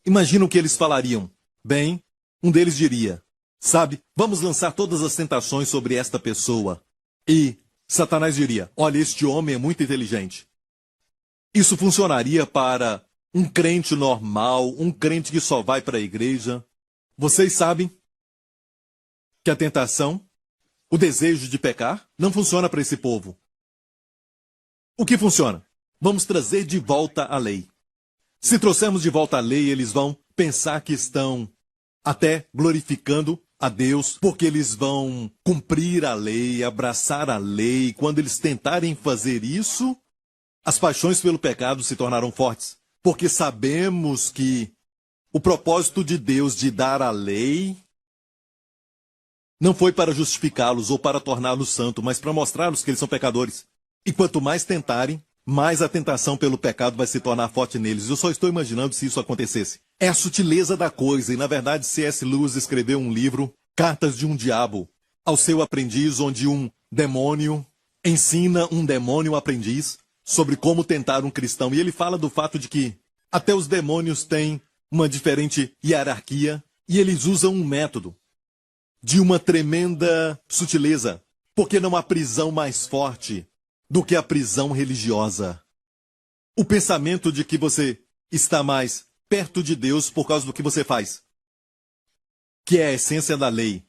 Imagina o que eles falariam. Bem, um deles diria, sabe, vamos lançar todas as tentações sobre esta pessoa. E Satanás diria, olha, este homem é muito inteligente. Isso funcionaria para um crente normal, um crente que só vai para a igreja. Vocês sabem que a tentação, o desejo de pecar, não funciona para esse povo. O que funciona? Vamos trazer de volta a lei. Se trouxermos de volta a lei, eles vão pensar que estão até glorificando a Deus, porque eles vão cumprir a lei, abraçar a lei. Quando eles tentarem fazer isso, as paixões pelo pecado se tornarão fortes, porque sabemos que o propósito de Deus de dar a lei não foi para justificá-los ou para torná-los santos, mas para mostrá-los que eles são pecadores. E quanto mais tentarem, mais a tentação pelo pecado vai se tornar forte neles. Eu só estou imaginando se isso acontecesse. É a sutileza da coisa, e na verdade C.S. Lewis escreveu um livro, Cartas de um Diabo, ao seu aprendiz, onde um demônio ensina um demônio aprendiz sobre como tentar um cristão. E ele fala do fato de que até os demônios têm uma diferente hierarquia, e eles usam um método de uma tremenda sutileza, porque não há prisão mais forte do que a prisão religiosa. O pensamento de que você está mais perto de Deus por causa do que você faz, que é a essência da lei.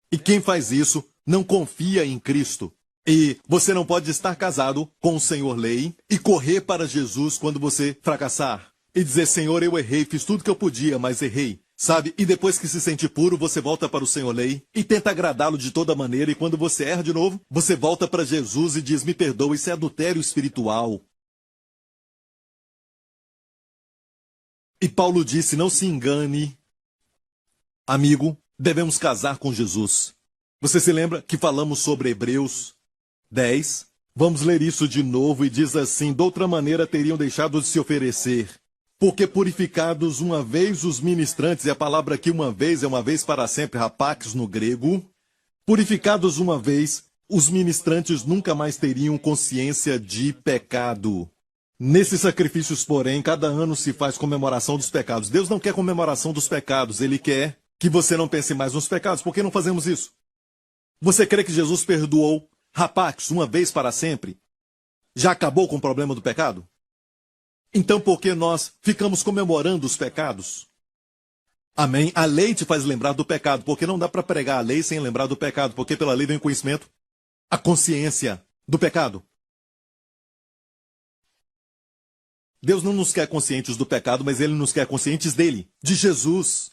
E quem faz isso não confia em Cristo. E você não pode estar casado com o Senhor Lei e correr para Jesus quando você fracassar. E dizer, Senhor, eu errei, fiz tudo que eu podia, mas errei. Sabe? E depois que se sente puro, você volta para o Senhor Lei e tenta agradá-lo de toda maneira. E quando você erra de novo, você volta para Jesus e diz, me perdoa, isso é adultério espiritual. E Paulo disse, não se engane, amigo, devemos casar com Jesus. Você se lembra que falamos sobre Hebreus 10. Vamos ler isso de novo e diz assim: de outra maneira teriam deixado de se oferecer. Porque purificados uma vez os ministrantes, e a palavra aqui uma vez é uma vez para sempre, rapax no grego. Purificados uma vez, os ministrantes nunca mais teriam consciência de pecado. Nesses sacrifícios, porém, cada ano se faz comemoração dos pecados. Deus não quer comemoração dos pecados, Ele quer que você não pense mais nos pecados. Por que não fazemos isso? Você crê que Jesus perdoou rapax uma vez para sempre? Já acabou com o problema do pecado? Então por que nós ficamos comemorando os pecados? Amém? A lei te faz lembrar do pecado, porque não dá para pregar a lei sem lembrar do pecado, porque pela lei vem o conhecimento, a consciência do pecado. Deus não nos quer conscientes do pecado, mas Ele nos quer conscientes dele, de Jesus.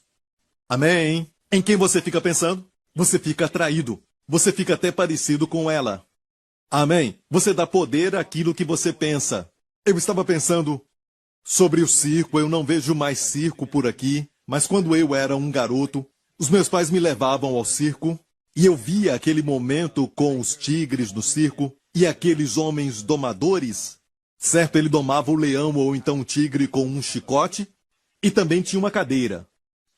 Amém? Em quem você fica pensando? Você fica atraído. Você fica até parecido com ela. Amém? Você dá poder àquilo que você pensa. Eu estava pensando sobre o circo, eu não vejo mais circo por aqui, mas quando eu era um garoto, os meus pais me levavam ao circo e eu via aquele momento com os tigres no circo e aqueles homens domadores. Certo, ele domava o leão ou então o tigre com um chicote e também tinha uma cadeira.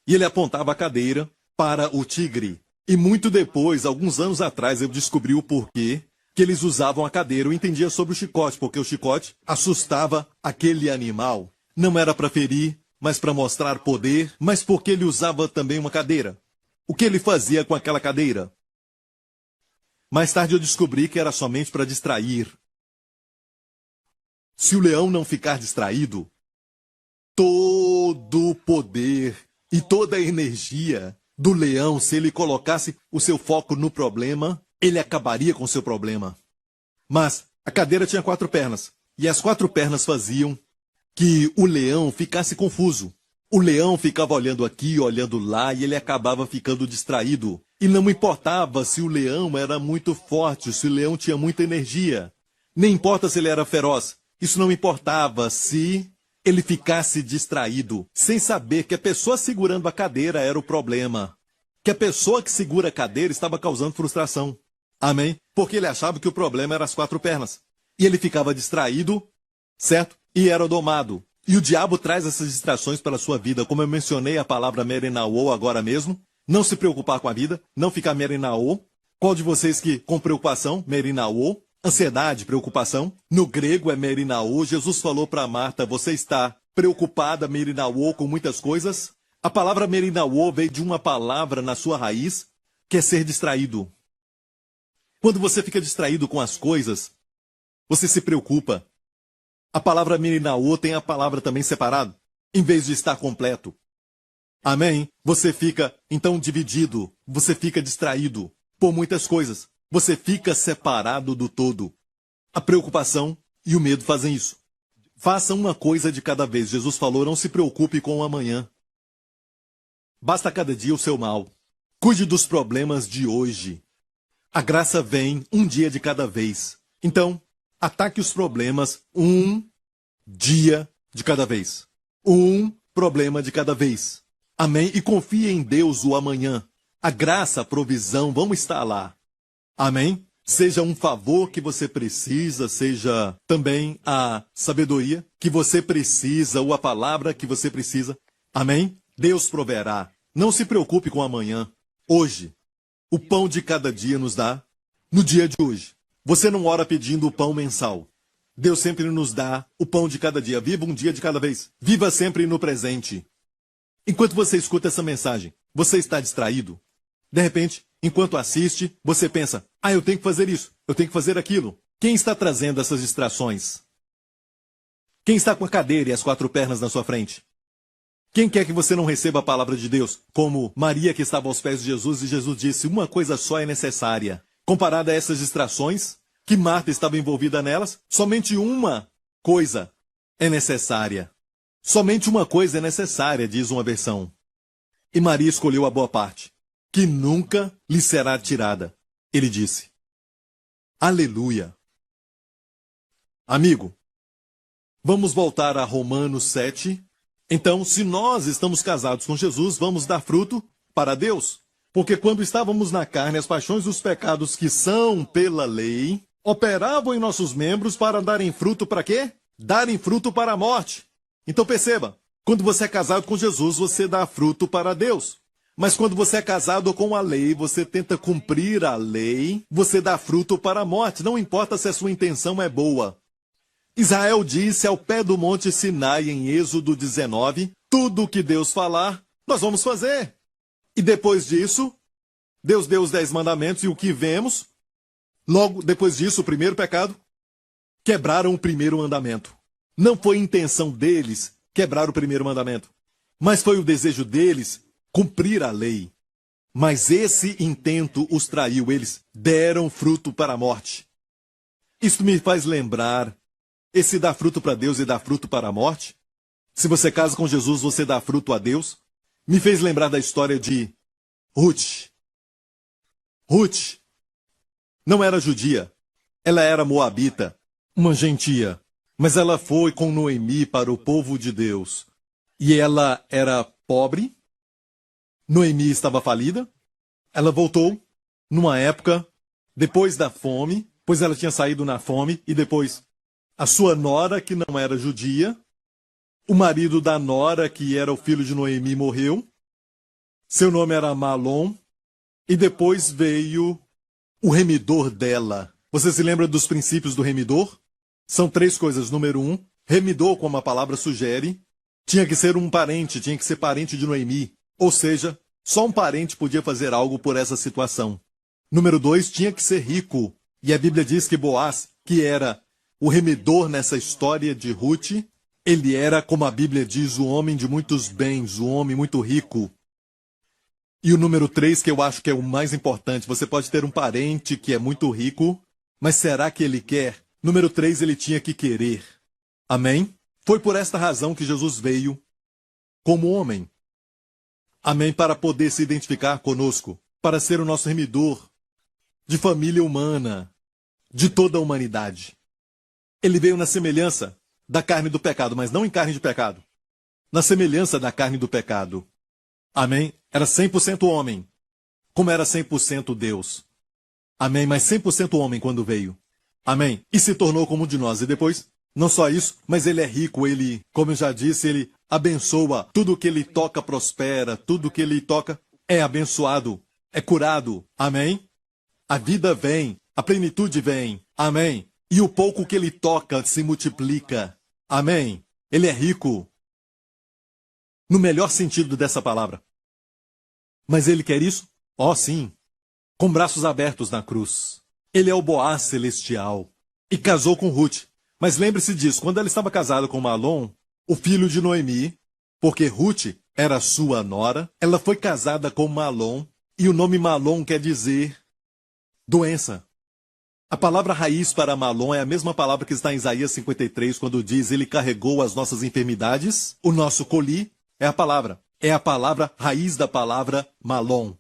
E ele apontava a cadeira para o tigre. E muito depois, alguns anos atrás, eu descobri o porquê que eles usavam a cadeira. Eu entendia sobre o chicote, porque o chicote assustava aquele animal. Não era para ferir, mas para mostrar poder, mas porque ele usava também uma cadeira. O que ele fazia com aquela cadeira? Mais tarde eu descobri que era somente para distrair. Se o leão não ficar distraído, todo o poder e toda a energia do leão, se ele colocasse o seu foco no problema, ele acabaria com o seu problema. Mas a cadeira tinha 4 pernas, e as 4 pernas faziam que o leão ficasse confuso. O leão ficava olhando aqui, olhando lá, e ele acabava ficando distraído. E não importava se o leão era muito forte, se o leão tinha muita energia. Nem importa se ele era feroz. Isso não importava se ele ficasse distraído, sem saber que a pessoa segurando a cadeira era o problema. Que a pessoa que segura a cadeira estava causando frustração. Amém? Porque ele achava que o problema eram as 4 pernas. E ele ficava distraído, certo? E era domado. E o diabo traz essas distrações para a sua vida. Como eu mencionei a palavra merenaô agora mesmo. Não se preocupar com a vida, não ficar merenaô. Qual de vocês que com preocupação, merenaô? Ansiedade, preocupação. No grego é merinaô. Jesus falou para Marta, você está preocupada, merinaô, com muitas coisas? A palavra merinaô veio de uma palavra na sua raiz, que é ser distraído. Quando você fica distraído com as coisas, você se preocupa. A palavra merinaô tem a palavra também separado, em vez de estar completo. Amém? Você fica, então, dividido. Você fica distraído por muitas coisas. Você fica separado do todo. A preocupação e o medo fazem isso. Faça uma coisa de cada vez. Jesus falou, não se preocupe com o amanhã. Basta cada dia o seu mal. Cuide dos problemas de hoje. A graça vem um dia de cada vez. Então, ataque os problemas um dia de cada vez. Um problema de cada vez. Amém? E confie em Deus o amanhã. A graça, a provisão vão estar lá. Amém? Seja um favor que você precisa, seja também a sabedoria que você precisa, ou a palavra que você precisa. Amém? Deus proverá. Não se preocupe com amanhã. Hoje, o pão de cada dia nos dá no dia de hoje. Você não ora pedindo o pão mensal. Deus sempre nos dá o pão de cada dia. Viva um dia de cada vez. Viva sempre no presente. Enquanto você escuta essa mensagem, você está distraído? De repente, enquanto assiste, você pensa, eu tenho que fazer isso, eu tenho que fazer aquilo. Quem está trazendo essas distrações? Quem está com a cadeira e as 4 pernas na sua frente? Quem quer que você não receba a palavra de Deus? Como Maria que estava aos pés de Jesus e Jesus disse, uma coisa só é necessária. Comparada a essas distrações, que Marta estava envolvida nelas, somente uma coisa é necessária. Somente uma coisa é necessária, diz uma versão. E Maria escolheu a boa parte, que nunca lhe será tirada. Ele disse. Aleluia. Amigo, vamos voltar a Romanos 7. Então, se nós estamos casados com Jesus, vamos dar fruto para Deus. Porque quando estávamos na carne, as paixões dos pecados que são pela lei, operavam em nossos membros para darem fruto para quê? Darem fruto para a morte. Então perceba, quando você é casado com Jesus, você dá fruto para Deus. Mas quando você é casado com a lei, você tenta cumprir a lei, você dá fruto para a morte, não importa se a sua intenção é boa. Israel disse ao pé do monte Sinai, em Êxodo 19, tudo o que Deus falar, nós vamos fazer. E depois disso, Deus deu os 10 mandamentos e o que vemos? Logo depois disso, o primeiro pecado, quebraram o primeiro mandamento. Não foi intenção deles quebrar o primeiro mandamento, mas foi o desejo deles cumprir a lei. Mas esse intento os traiu, eles deram fruto para a morte. Isso me faz lembrar, esse dá fruto para Deus e dá fruto para a morte. Se você casa com Jesus, você dá fruto a Deus. Me fez lembrar da história de Ruth. Ruth não era judia, ela era moabita, uma gentia, mas ela foi com Noemi para o povo de Deus. E ela era pobre, Noemi estava falida, ela voltou numa época depois da fome, pois ela tinha saído na fome, e depois a sua nora, que não era judia, o marido da nora, que era o filho de Noemi, morreu, seu nome era Malom, e depois veio o remidor dela. Você se lembra dos princípios do remidor? São 3 coisas. Número 1, remidor, como a palavra sugere, tinha que ser um parente, tinha que ser parente de Noemi. Ou seja, só um parente podia fazer algo por essa situação. Número 2, tinha que ser rico. E a Bíblia diz que Boaz, que era o remidor nessa história de Ruth, ele era, como a Bíblia diz, o homem de muitos bens, o homem muito rico. E o número 3, que eu acho que é o mais importante, você pode ter um parente que é muito rico, mas será que ele quer? Número 3, ele tinha que querer. Amém? Foi por esta razão que Jesus veio como homem. Amém? Para poder se identificar conosco, para ser o nosso remidor de família humana, de toda a humanidade. Ele veio na semelhança da carne do pecado, mas não em carne de pecado. Na semelhança da carne do pecado. Amém? Era 100% homem, como era 100% Deus. Amém? Mas 100% homem quando veio. Amém? E se tornou como um de nós. E depois, não só isso, mas ele é rico, ele, como eu já disse, ele abençoa. Tudo que ele toca prospera, tudo que ele toca é abençoado, é curado. Amém? A vida vem, a plenitude vem. Amém? E o pouco que ele toca se multiplica. Amém? Ele é rico. No melhor sentido dessa palavra. Mas ele quer isso? Oh, sim. Com braços abertos na cruz. Ele é o Boaz celestial. E casou com Ruth. Mas lembre-se disso, quando ela estava casada com Malom, o filho de Noemi, porque Ruth era sua nora, ela foi casada com Malom, e o nome Malom quer dizer doença. A palavra raiz para Malom é a mesma palavra que está em Isaías 53, quando diz, ele carregou as nossas enfermidades, o nosso coli, é a palavra. É a palavra raiz da palavra Malom.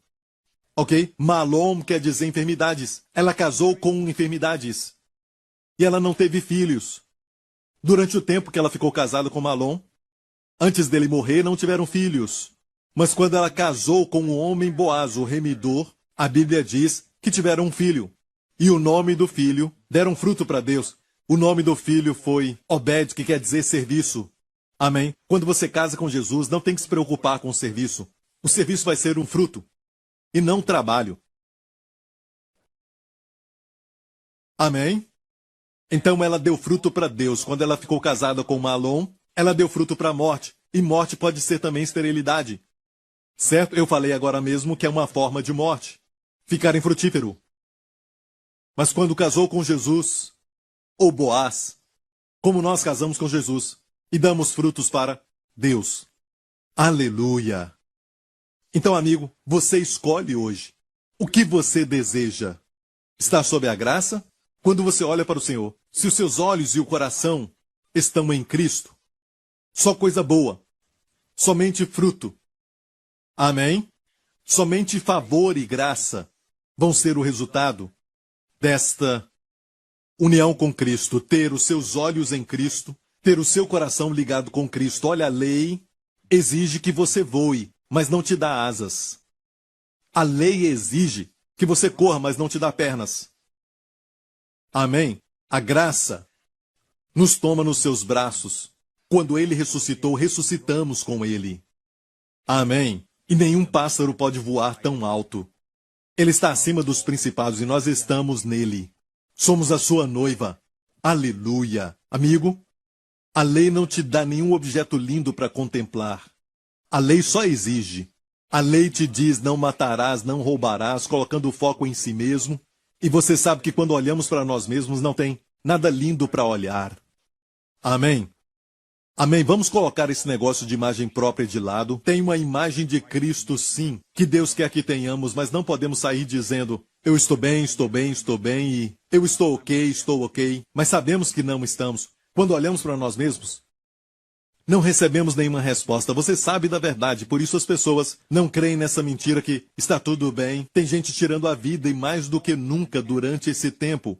Ok? Malom quer dizer enfermidades. Ela casou com enfermidades. E ela não teve filhos. Durante o tempo que ela ficou casada com Malom, antes dele morrer, não tiveram filhos. Mas quando ela casou com o homem Boaz, o remidor, a Bíblia diz que tiveram um filho. E o nome do filho, deram fruto para Deus. O nome do filho foi Obed, que quer dizer serviço. Amém? Quando você casa com Jesus, não tem que se preocupar com o serviço. O serviço vai ser um fruto, e não trabalho. Amém? Então ela deu fruto para Deus. Quando ela ficou casada com Malom, ela deu fruto para a morte. E morte pode ser também esterilidade. Certo? Eu falei agora mesmo que é uma forma de morte. Ficar infrutífero. Mas quando casou com Jesus, ou Boaz, como nós casamos com Jesus, e damos frutos para Deus. Aleluia! Então, amigo, você escolhe hoje. O que você deseja? Está sob a graça? Quando você olha para o Senhor, se os seus olhos e o coração estão em Cristo, só coisa boa, somente fruto. Amém? Somente favor e graça vão ser o resultado desta união com Cristo, ter os seus olhos em Cristo, ter o seu coração ligado com Cristo. Olha, a lei exige que você voe, mas não te dá asas. A lei exige que você corra, mas não te dá pernas. Amém? A graça nos toma nos seus braços. Quando ele ressuscitou, ressuscitamos com ele. Amém? E nenhum pássaro pode voar tão alto. Ele está acima dos principados e nós estamos nele. Somos a sua noiva. Aleluia. Amigo, a lei não te dá nenhum objeto lindo para contemplar. A lei só exige. A lei te diz não matarás, não roubarás, colocando o foco em si mesmo. E você sabe que quando olhamos para nós mesmos não tem nada lindo para olhar. Amém? Amém. Vamos colocar esse negócio de imagem própria de lado. Tem uma imagem de Cristo, sim, que Deus quer que tenhamos, mas não podemos sair dizendo, eu estou bem, estou bem, estou bem, e eu estou ok, mas sabemos que não estamos. Quando olhamos para nós mesmos, não recebemos nenhuma resposta. Você sabe da verdade, por isso as pessoas não creem nessa mentira que está tudo bem. Tem gente tirando a vida e mais do que nunca durante esse tempo.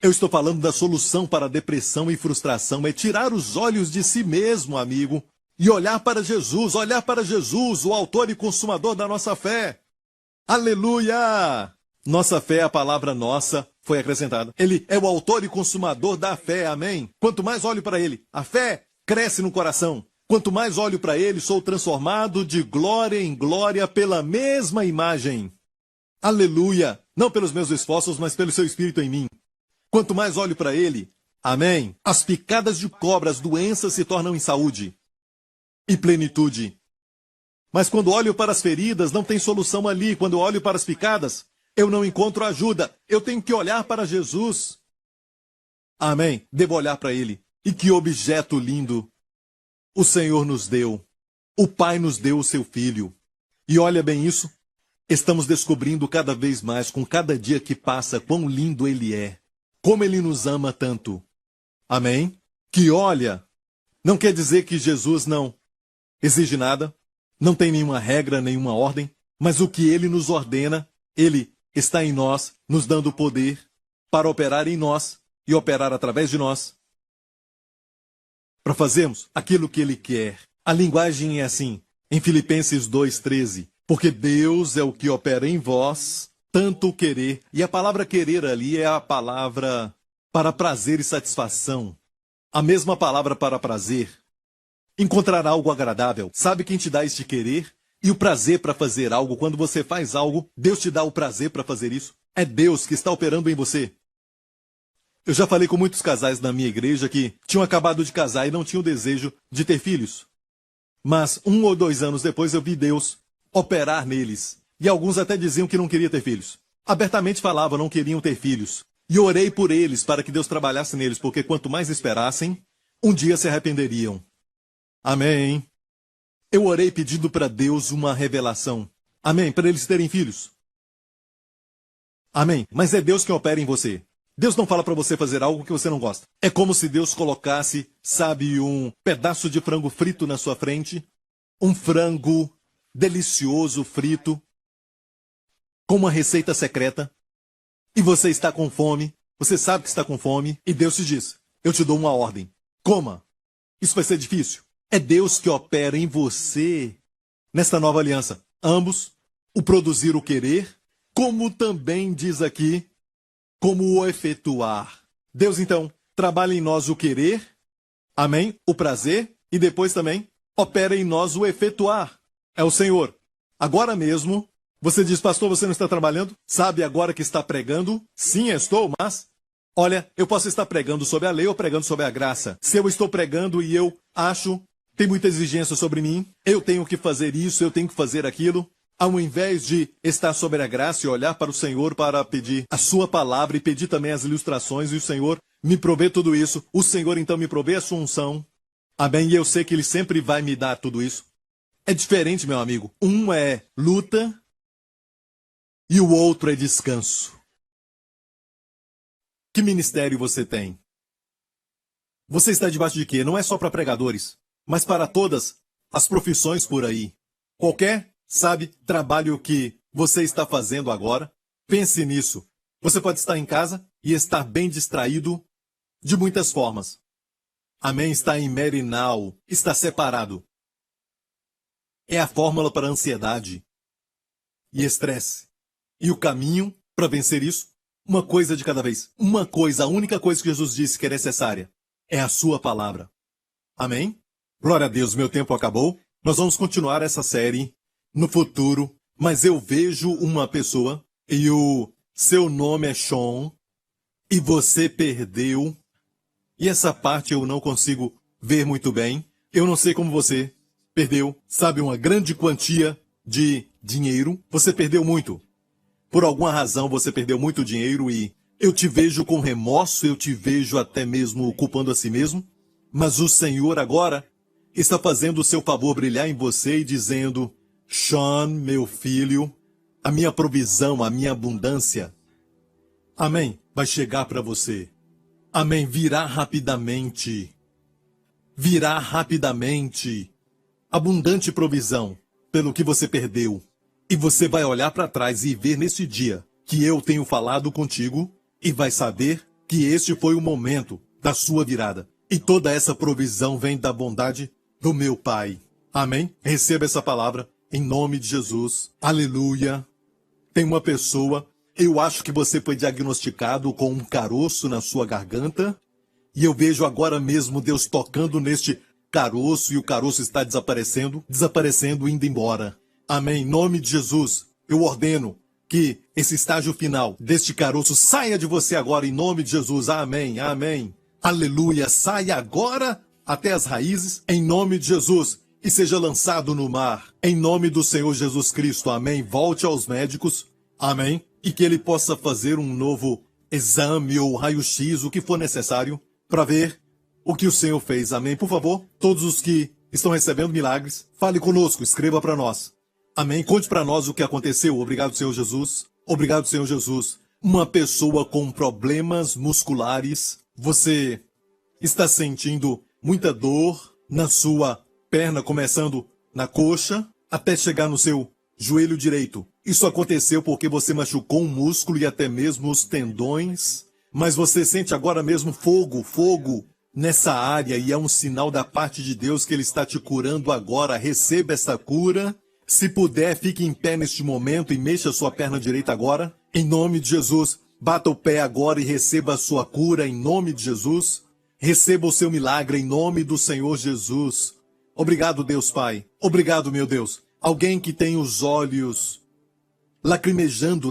Eu estou falando da solução para a depressão e frustração, é tirar os olhos de si mesmo, amigo, e olhar para Jesus, o autor e consumador da nossa fé. Aleluia! Nossa fé, a palavra nossa, foi acrescentada. Ele é o autor e consumador da fé, amém? Quanto mais olho para ele, a fé cresce no coração. Quanto mais olho para ele, sou transformado de glória em glória pela mesma imagem. Aleluia! Não pelos meus esforços, mas pelo seu Espírito em mim. Quanto mais olho para ele, amém, as picadas de cobra, as doenças se tornam em saúde e plenitude. Mas quando olho para as feridas, não tem solução ali. Quando olho para as picadas, eu não encontro ajuda. Eu tenho que olhar para Jesus. Amém, devo olhar para ele. E que objeto lindo o Senhor nos deu. O Pai nos deu o seu Filho. E olha bem isso, estamos descobrindo cada vez mais, com cada dia que passa, quão lindo ele é. Como ele nos ama tanto. Amém? Que olha, não quer dizer que Jesus não exige nada, não tem nenhuma regra, nenhuma ordem, mas o que ele nos ordena, ele está em nós, nos dando poder para operar em nós e operar através de nós, para fazermos aquilo que ele quer. A linguagem é assim, em Filipenses 2:13, porque Deus é o que opera em vós, tanto querer, e a palavra querer ali é a palavra para prazer e satisfação. A mesma palavra para prazer. Encontrar algo agradável. Sabe quem te dá este querer? E o prazer para fazer algo. Quando você faz algo, Deus te dá o prazer para fazer isso. É Deus que está operando em você. Eu já falei com muitos casais na minha igreja que tinham acabado de casar e não tinham desejo de ter filhos. Mas 1 ou 2 anos depois eu vi Deus operar neles. E alguns até diziam que não queriam ter filhos. Abertamente falavam, não queriam ter filhos. E orei por eles para que Deus trabalhasse neles, porque quanto mais esperassem, um dia se arrependeriam. Amém. Eu orei pedindo para Deus uma revelação. Amém. Para eles terem filhos. Amém. Mas é Deus quem opera em você. Deus não fala para você fazer algo que você não gosta. É como se Deus colocasse, sabe, um pedaço de frango frito na sua frente. Um frango delicioso, frito. Com uma receita secreta, e você está com fome, você sabe que está com fome, e Deus te diz, eu te dou uma ordem, coma. Isso vai ser difícil. É Deus que opera em você, nesta nova aliança. Ambos, o produzir o querer, como também diz aqui, como o efetuar. Deus, então, trabalha em nós o querer, amém, o prazer, e depois também opera em nós o efetuar. É o Senhor. Agora mesmo, você diz, pastor, você não está trabalhando? Sabe agora que está pregando? Sim, estou, mas... Olha, eu posso estar pregando sobre a lei ou pregando sobre a graça. Se eu estou pregando e eu acho, tem muita exigência sobre mim, eu tenho que fazer isso, eu tenho que fazer aquilo, ao invés de estar sobre a graça e olhar para o Senhor para pedir a sua palavra e pedir também as ilustrações, e o Senhor me provê tudo isso, o Senhor então me provê a sua unção. Amém? E eu sei que Ele sempre vai me dar tudo isso. É diferente, meu amigo. Um é luta... e o outro é descanso. Que ministério você tem? Você está debaixo de quê? Não é só para pregadores, mas para todas as profissões por aí. Qualquer, sabe, trabalho que você está fazendo agora, pense nisso. Você pode estar em casa e estar bem distraído de muitas formas. Amém? Está em merinal, está separado. É a fórmula para ansiedade e estresse. E o caminho para vencer isso Uma coisa de cada vez. Uma coisa, a única coisa que Jesus disse que é necessária é a sua palavra. Amém? Glória a Deus, meu tempo acabou. Nós vamos continuar essa série no futuro, mas eu vejo uma pessoa e o seu nome é Sean e você perdeu. E essa parte eu não consigo ver muito bem. Eu não sei como você perdeu, sabe, uma grande quantia de dinheiro. Você perdeu muito. Por alguma razão você perdeu muito dinheiro e eu te vejo com remorso, eu te vejo até mesmo culpando a si mesmo. Mas o Senhor agora está fazendo o seu favor brilhar em você e dizendo: Sean, meu filho, a minha provisão, a minha abundância, amém, vai chegar para você. Amém, virá rapidamente. Virá rapidamente. Abundante provisão pelo que você perdeu. E você vai olhar para trás e ver nesse dia que eu tenho falado contigo e vai saber que este foi o momento da sua virada. E toda essa provisão vem da bondade do meu Pai. Amém? Receba essa palavra em nome de Jesus. Aleluia. Tem uma pessoa, eu acho que você foi diagnosticado com um caroço na sua garganta. E eu vejo agora mesmo Deus tocando neste caroço e o caroço está desaparecendo, indo embora. Amém. Em nome de Jesus, eu ordeno que esse estágio final deste caroço saia de você agora, em nome de Jesus. Amém. Amém. Aleluia. Saia agora até as raízes, em nome de Jesus, e seja lançado no mar, em nome do Senhor Jesus Cristo. Amém. Volte aos médicos. Amém. E que ele possa fazer um novo exame ou raio-x, o que for necessário, para ver o que o Senhor fez. Amém. Por favor, todos os que estão recebendo milagres, fale conosco, escreva para nós. Amém. Conte para nós o que aconteceu. Obrigado, Senhor Jesus. Obrigado, Senhor Jesus. Uma pessoa com problemas musculares, você está sentindo muita dor na sua perna, começando na coxa, até chegar no seu joelho direito. Isso aconteceu porque você machucou um músculo e até mesmo os tendões, mas você sente agora mesmo fogo nessa área e é um sinal da parte de Deus que Ele está te curando agora. Receba essa cura. Se puder, fique em pé neste momento e mexa a sua perna direita agora. Em nome de Jesus, bata o pé agora e receba a sua cura em nome de Jesus. Receba o seu milagre em nome do Senhor Jesus. Obrigado, Deus Pai. Obrigado, meu Deus. Alguém que tem os olhos lacrimejando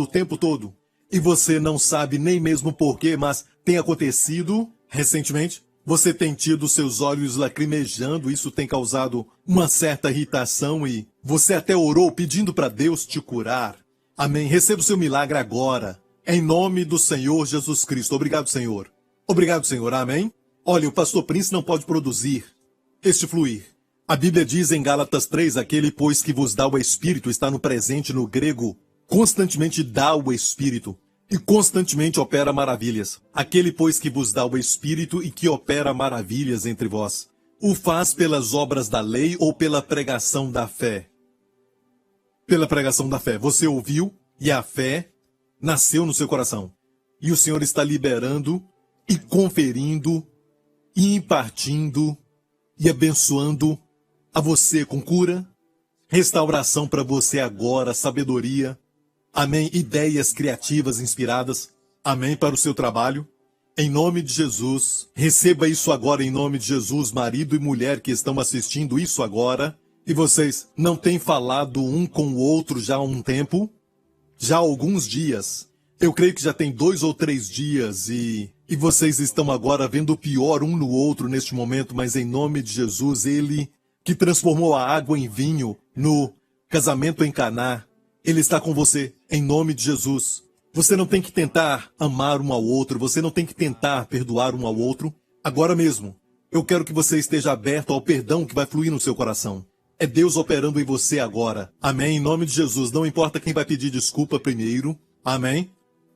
o tempo todo. E você não sabe nem mesmo porquê, mas tem acontecido recentemente. Você tem tido seus olhos lacrimejando, isso tem causado uma certa irritação e você até orou pedindo para Deus te curar. Amém. Receba o seu milagre agora, em nome do Senhor Jesus Cristo. Obrigado, Senhor. Obrigado, Senhor. Amém. Olha, o pastor Prince não pode produzir este fluir. A Bíblia diz em Gálatas 3, aquele, pois, que vos dá o Espírito, está no presente, no grego, constantemente dá o Espírito. E constantemente opera maravilhas. Aquele, pois, que vos dá o Espírito e que opera maravilhas entre vós, o faz pelas obras da lei ou pela pregação da fé? Pela pregação da fé. Você ouviu e a fé nasceu no seu coração. E o Senhor está liberando e conferindo e impartindo e abençoando a você com cura, restauração para você agora, sabedoria. Amém. Ideias criativas, inspiradas. Amém. Para o seu trabalho. Em nome de Jesus. Receba isso agora em nome de Jesus. Marido e mulher que estão assistindo isso agora. E vocês não têm falado um com o outro já há um tempo? Já há alguns dias. Eu creio que já tem 2 ou 3 dias e vocês estão agora vendo o pior um no outro neste momento. Mas em nome de Jesus, Ele que transformou a água em vinho no casamento em Caná, Ele está com você, em nome de Jesus. Você não tem que tentar amar um ao outro, você não tem que tentar perdoar um ao outro. Agora mesmo, eu quero que você esteja aberto ao perdão que vai fluir no seu coração. É Deus operando em você agora. Amém? Em nome de Jesus, não importa quem vai pedir desculpa primeiro. Amém?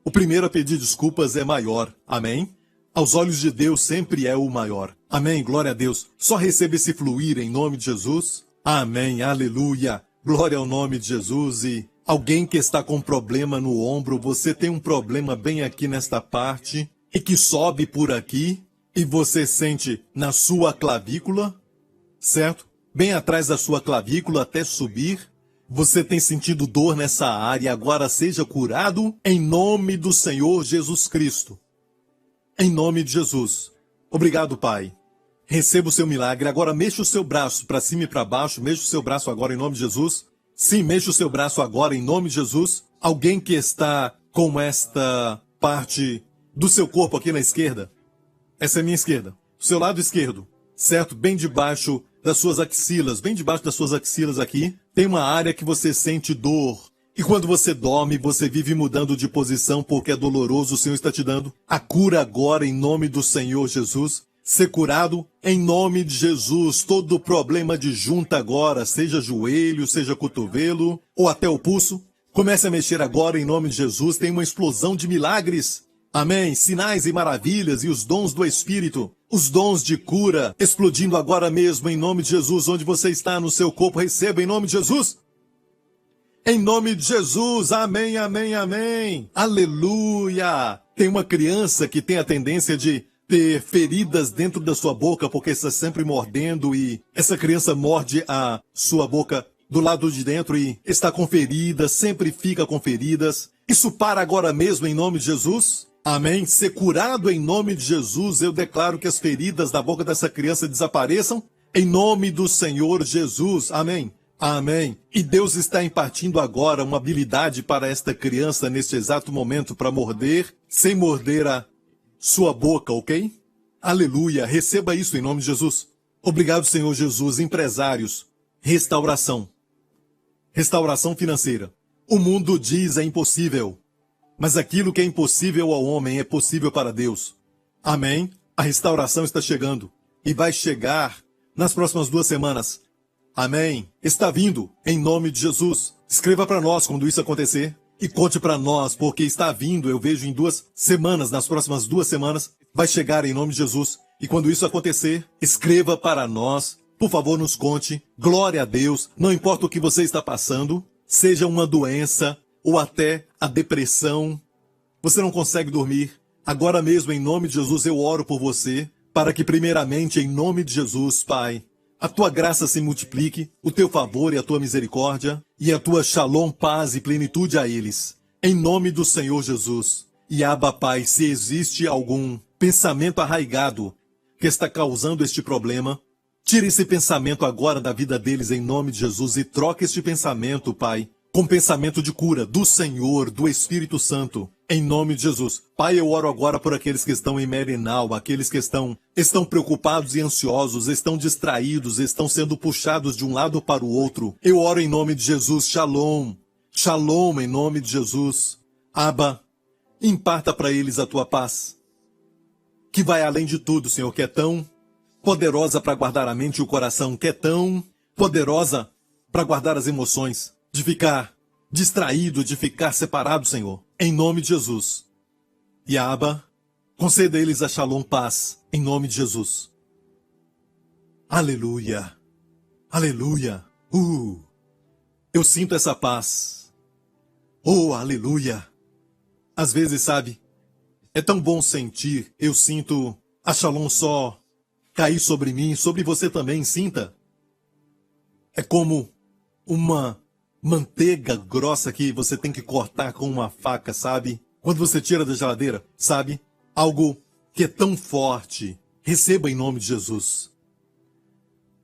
O primeiro a pedir desculpas é maior. Amém? Aos olhos de Deus sempre é o maior. Amém? Glória a Deus. Só receba esse fluir em nome de Jesus. Amém? Aleluia. Glória ao nome de Jesus. E alguém que está com problema no ombro, você tem um problema bem aqui nesta parte e que sobe por aqui e você sente na sua clavícula, certo? Bem atrás da sua clavícula até subir. Você tem sentido dor nessa área, agora seja curado em nome do Senhor Jesus Cristo. Em nome de Jesus. Obrigado, Pai. Receba o seu milagre. Agora mexa o seu braço para cima e para baixo. Mexa o seu braço agora em nome de Jesus. Sim, mexa o seu braço agora em nome de Jesus. Alguém que está com esta parte do seu corpo aqui na esquerda. Essa é a minha esquerda. O seu lado esquerdo. Certo? Bem debaixo das suas axilas. Bem debaixo das suas axilas aqui. Tem uma área que você sente dor. E quando você dorme, você vive mudando de posição porque é doloroso. O Senhor está te dando a cura agora em nome do Senhor Jesus. Ser curado em nome de Jesus. Todo problema de junta agora, seja joelho, seja cotovelo ou até o pulso, comece a mexer agora em nome de Jesus. Tem uma explosão de milagres. Amém. Sinais e maravilhas e os dons do Espírito. Os dons de cura explodindo agora mesmo em nome de Jesus. Onde você está no seu corpo, receba em nome de Jesus. Em nome de Jesus, amém, amém, amém. Aleluia. Tem uma criança que tem a tendência de ter feridas dentro da sua boca porque está sempre mordendo e essa criança morde a sua boca do lado de dentro e está com feridas, sempre fica com feridas. Isso para agora mesmo em nome de Jesus. Amém. Ser curado em nome de Jesus. Eu declaro que as feridas da boca dessa criança desapareçam em nome do Senhor Jesus. Amém. Amém. E Deus está impartindo agora uma habilidade para esta criança neste exato momento para morder, sem morder a sua boca, ok? Aleluia. Receba isso em nome de Jesus. Obrigado, Senhor Jesus. Empresários, restauração. Restauração financeira. O mundo diz é impossível, mas aquilo que é impossível ao homem é possível para Deus. Amém. A restauração está chegando e vai chegar nas próximas 2 semanas. Amém. Está vindo, em nome de Jesus. Escreva para nós quando isso acontecer e conte para nós, porque está vindo, eu vejo em 2 semanas, nas próximas 2 semanas, vai chegar em nome de Jesus. E quando isso acontecer, escreva para nós, por favor, nos conte. Glória a Deus, não importa o que você está passando, seja uma doença ou até a depressão. Você não consegue dormir. Agora mesmo, em nome de Jesus, eu oro por você, para que primeiramente, em nome de Jesus, Pai, a tua graça se multiplique, o teu favor e a tua misericórdia, e a tua shalom, paz e plenitude a eles. Em nome do Senhor Jesus. E Abba, Pai, se existe algum pensamento arraigado que está causando este problema, tire esse pensamento agora da vida deles em nome de Jesus e troque este pensamento, Pai, com pensamento de cura do Senhor, do Espírito Santo, em nome de Jesus. Pai, eu oro agora por aqueles que estão em Merenal, aqueles que estão preocupados e ansiosos, estão distraídos, estão sendo puxados de um lado para o outro. Eu oro em nome de Jesus, shalom, shalom em nome de Jesus. Abba, imparta para eles a tua paz, que vai além de tudo, Senhor, que é tão poderosa para guardar a mente e o coração, que é tão poderosa para guardar as emoções, de ficar distraído, de ficar separado, Senhor, em nome de Jesus. E Abba, conceda a eles a shalom, paz, em nome de Jesus. Aleluia, aleluia, eu sinto essa paz. Oh, aleluia. Às vezes, sabe, é tão bom sentir, eu sinto a shalom só cair sobre mim, sobre você também, sinta. É como uma manteiga grossa que você tem que cortar com uma faca, sabe? Quando você tira da geladeira, sabe? Algo que é tão forte. Receba em nome de Jesus.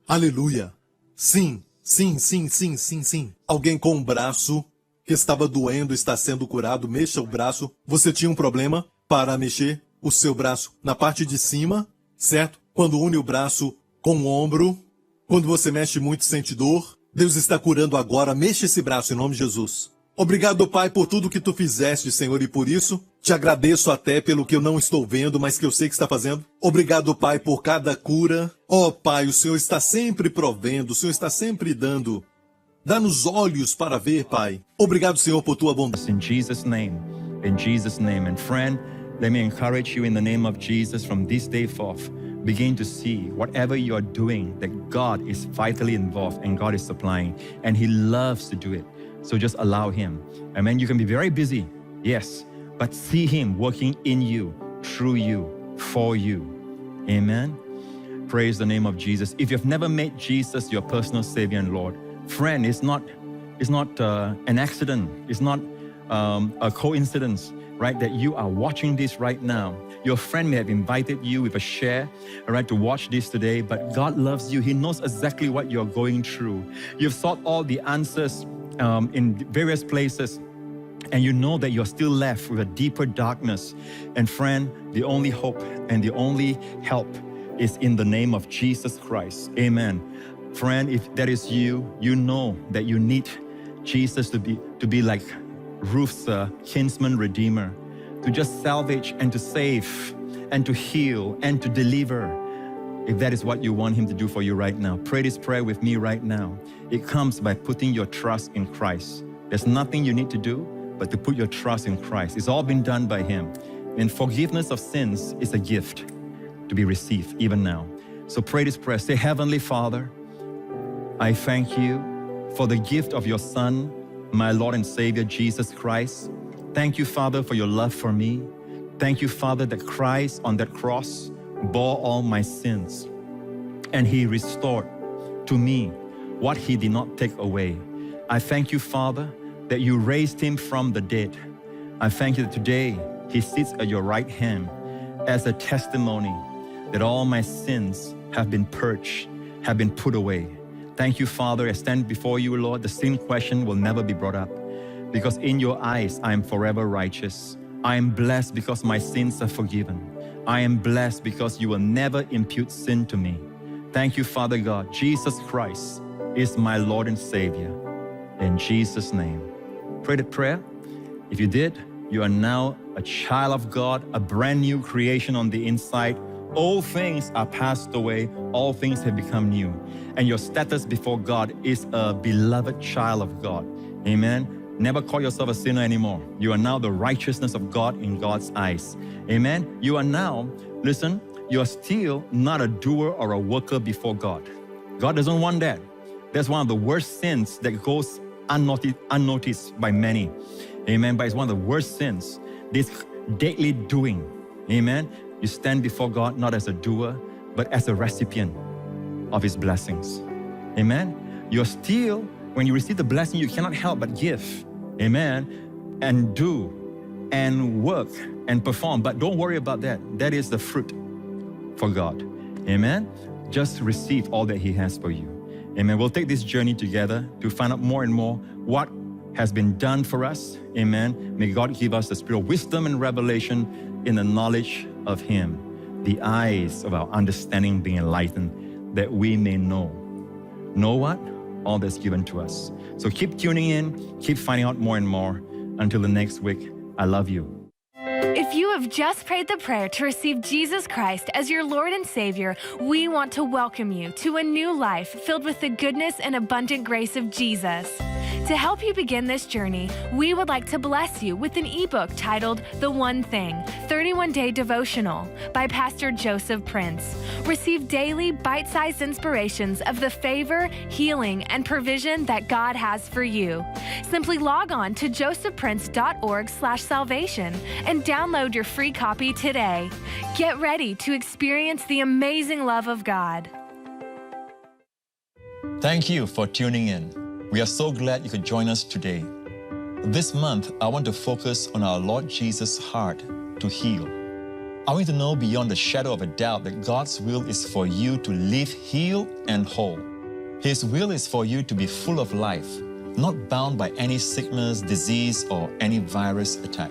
Aleluia. Sim, sim, sim, sim, sim, sim. Alguém com um braço que estava doendo está sendo curado. Mexa o braço. Você tinha um problema para mexer o seu braço na parte de cima, certo? Quando une o braço com o ombro, quando você mexe muito sente dor. Deus está curando agora. Mexa esse braço em nome de Jesus. Obrigado, Pai, por tudo que tu fizeste, Senhor, e por isso te agradeço até pelo que eu não estou vendo, mas que eu sei que está fazendo. Obrigado, Pai, por cada cura. Oh, Pai, o Senhor está sempre provendo, o Senhor está sempre dando. Dá-nos olhos para ver, Pai. Obrigado, Senhor, por tua bondade. In Jesus' name, in Jesus' name. And friend, let me encourage you in the name of Jesus from this day forth. Begin to see whatever you are doing, that God is vitally involved and God is supplying, and He loves to do it. So just allow Him. Amen. You can be very busy, yes, but see Him working in you, through you, for you. Amen. Praise the name of Jesus. If you've never made Jesus your personal Savior and Lord, friend, it's not it's not an accident. It's not a coincidence, right? That you are watching this right now. Your friend may have invited you with a share, all right, to watch this today, but God loves you. He knows exactly what you're going through. You've sought all the answers in various places, and you know that you're still left with a deeper darkness. And friend, the only hope and the only help is in the name of Jesus Christ. Amen. Friend, if that is you, you know that you need Jesus to be like Ruth's kinsman redeemer, to just salvage and to save and to heal and to deliver. If that is what you want him to do for you right now, pray this prayer with me right now. It comes by putting your trust in Christ. There's nothing you need to do but to put your trust in Christ. It's all been done by him. And forgiveness of sins is a gift to be received even now. So pray this prayer. Say, Heavenly Father, I thank you for the gift of your Son, my Lord and Savior, Jesus Christ. Thank you, Father, for your love for me. Thank you, Father, that Christ on that cross bore all my sins, and he restored to me what he did not take away. I thank you, Father, that you raised him from the dead. I thank you that today he sits at your right hand as a testimony that all my sins have been purged, have been put away. Thank you, Father. I stand before you, Lord. The sin question will never be brought up, because in your eyes, I am forever righteous. I am blessed because my sins are forgiven. I am blessed because you will never impute sin to me. Thank you, Father God. Jesus Christ is my Lord and Savior. In Jesus' name. Pray the prayer. If you did, you are now a child of God, a brand new creation on the inside. All things are passed away. All things have become new. And your status before God is a beloved child of God. Amen. Never call yourself a sinner anymore. You are now the righteousness of God in God's eyes. Amen. You are now, listen, you are still not a doer or a worker before God. God doesn't want that. That's one of the worst sins that goes unnoticed by many. Amen. But it's one of the worst sins, this deadly doing. Amen. You stand before God not as a doer, but as a recipient of his blessings. Amen. You're still, when you receive the blessing, you cannot help but give. Amen. And do and work and perform. But don't worry about that. That is the fruit for God. Amen. Just receive all that he has for you. Amen. We'll take this journey together to find out more and more what has been done for us. Amen. May God give us the spirit of wisdom and revelation in the knowledge of him, the eyes of our understanding being enlightened, that we may know what? All that's given to us. So keep tuning in, keep finding out more and more. Until the next week, I love you. If you have just prayed the prayer to receive Jesus Christ as your Lord and Savior, we want to welcome you to a new life filled with the goodness and abundant grace of Jesus. To help you begin this journey, we would like to bless you with an ebook titled The One Thing, 31-Day Devotional by Pastor Joseph Prince. Receive daily bite-sized inspirations of the favor, healing, and provision that God has for you. Simply log on to josephprince.org/salvation and download your free copy today. Get ready to experience the amazing love of God. Thank you for tuning in. We are so glad you could join us today. This month, I want to focus on our Lord Jesus' heart to heal. I want you to know beyond the shadow of a doubt that God's will is for you to live healed and whole. His will is for you to be full of life, not bound by any sickness, disease, or any virus attack.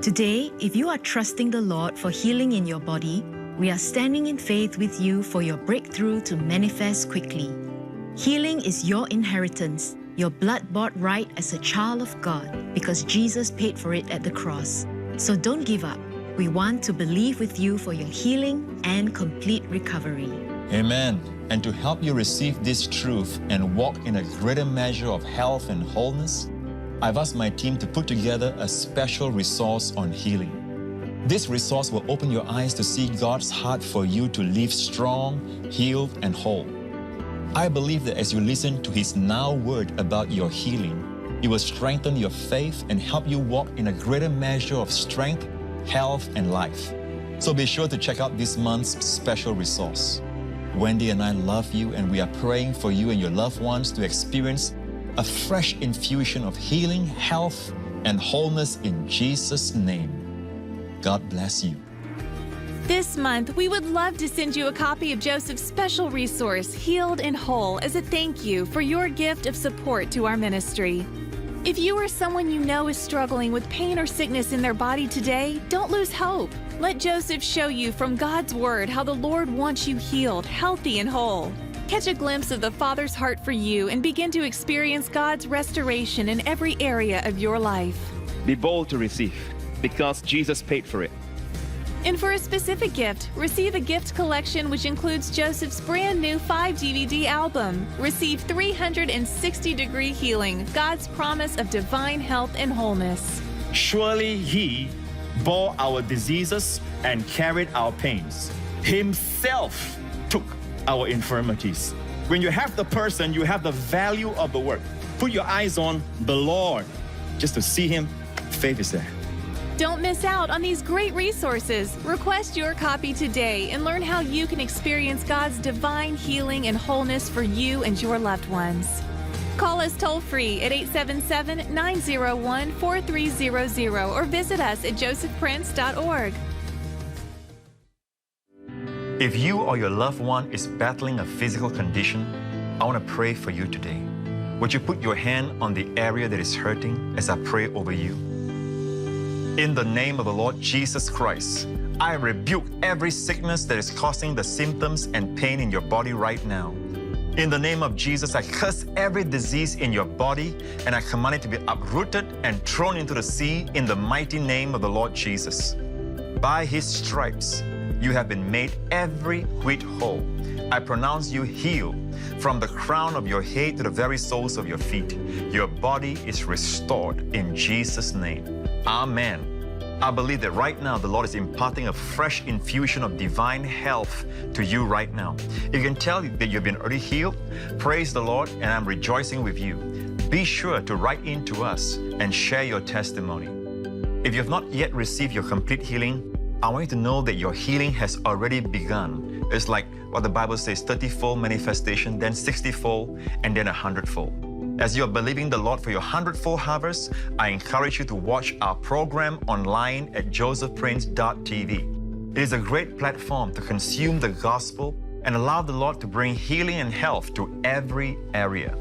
Today, if you are trusting the Lord for healing in your body, we are standing in faith with you for your breakthrough to manifest quickly. Healing is your inheritance, your blood-bought right as a child of God, because Jesus paid for it at the cross. So don't give up. We want to believe with you for your healing and complete recovery. Amen. And to help you receive this truth and walk in a greater measure of health and wholeness, I've asked my team to put together a special resource on healing. This resource will open your eyes to see God's heart for you to live strong, healed, and whole. I believe that as you listen to His now word about your healing, it will strengthen your faith and help you walk in a greater measure of strength, health, and life. So be sure to check out this month's special resource. Wendy and I love you, and we are praying for you and your loved ones to experience a fresh infusion of healing, health, and wholeness in Jesus' name. God bless you. This month, we would love to send you a copy of Joseph's special resource, Healed and Whole, as a thank you for your gift of support to our ministry. If you or someone you know is struggling with pain or sickness in their body today, don't lose hope. Let Joseph show you from God's Word how the Lord wants you healed, healthy, and whole. Catch a glimpse of the Father's heart for you and begin to experience God's restoration in every area of your life. Be bold to receive, because Jesus paid for it. And for a specific gift, receive a gift collection which includes Joseph's brand new 5-DVD album. Receive 360-degree healing, God's promise of divine health and wholeness. Surely He bore our diseases and carried our pains. Himself took our infirmities. When you have the person, you have the value of the work. Put your eyes on the Lord. Just to see Him, faith is there. Don't miss out on these great resources. Request your copy today and learn how you can experience God's divine healing and wholeness for you and your loved ones. Call us toll-free at 877-901-4300 or visit us at josephprince.org. If you or your loved one is battling a physical condition, I want to pray for you today. Would you put your hand on the area that is hurting as I pray over you? In the name of the Lord Jesus Christ, I rebuke every sickness that is causing the symptoms and pain in your body right now. In the name of Jesus, I curse every disease in your body and I command it to be uprooted and thrown into the sea in the mighty name of the Lord Jesus. By His stripes, you have been made every whit whole. I pronounce you healed from the crown of your head to the very soles of your feet. Your body is restored in Jesus' name. Amen. I believe that right now the Lord is imparting a fresh infusion of divine health to you right now. If you can tell that you've been already healed, praise the Lord, and I'm rejoicing with you. Be sure to write in to us and share your testimony. If you have not yet received your complete healing, I want you to know that your healing has already begun. It's like what the Bible says, 30-fold manifestation, then 60-fold, and then 100-fold. As you are believing the Lord for your 100-fold harvest, I encourage you to watch our program online at josephprince.tv. It is a great platform to consume the gospel and allow the Lord to bring healing and health to every area.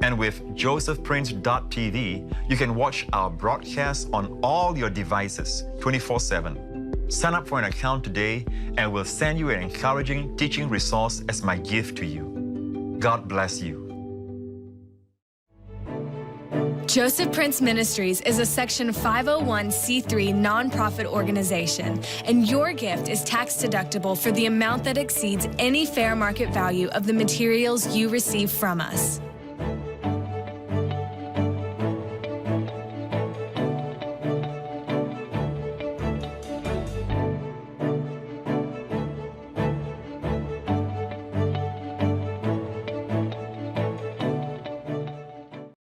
And with josephprince.tv, you can watch our broadcast on all your devices 24/7. Sign up for an account today and we'll send you an encouraging teaching resource as my gift to you. God bless you. Joseph Prince Ministries is a Section 501c3 nonprofit organization, and your gift is tax deductible for the amount that exceeds any fair market value of the materials you receive from us.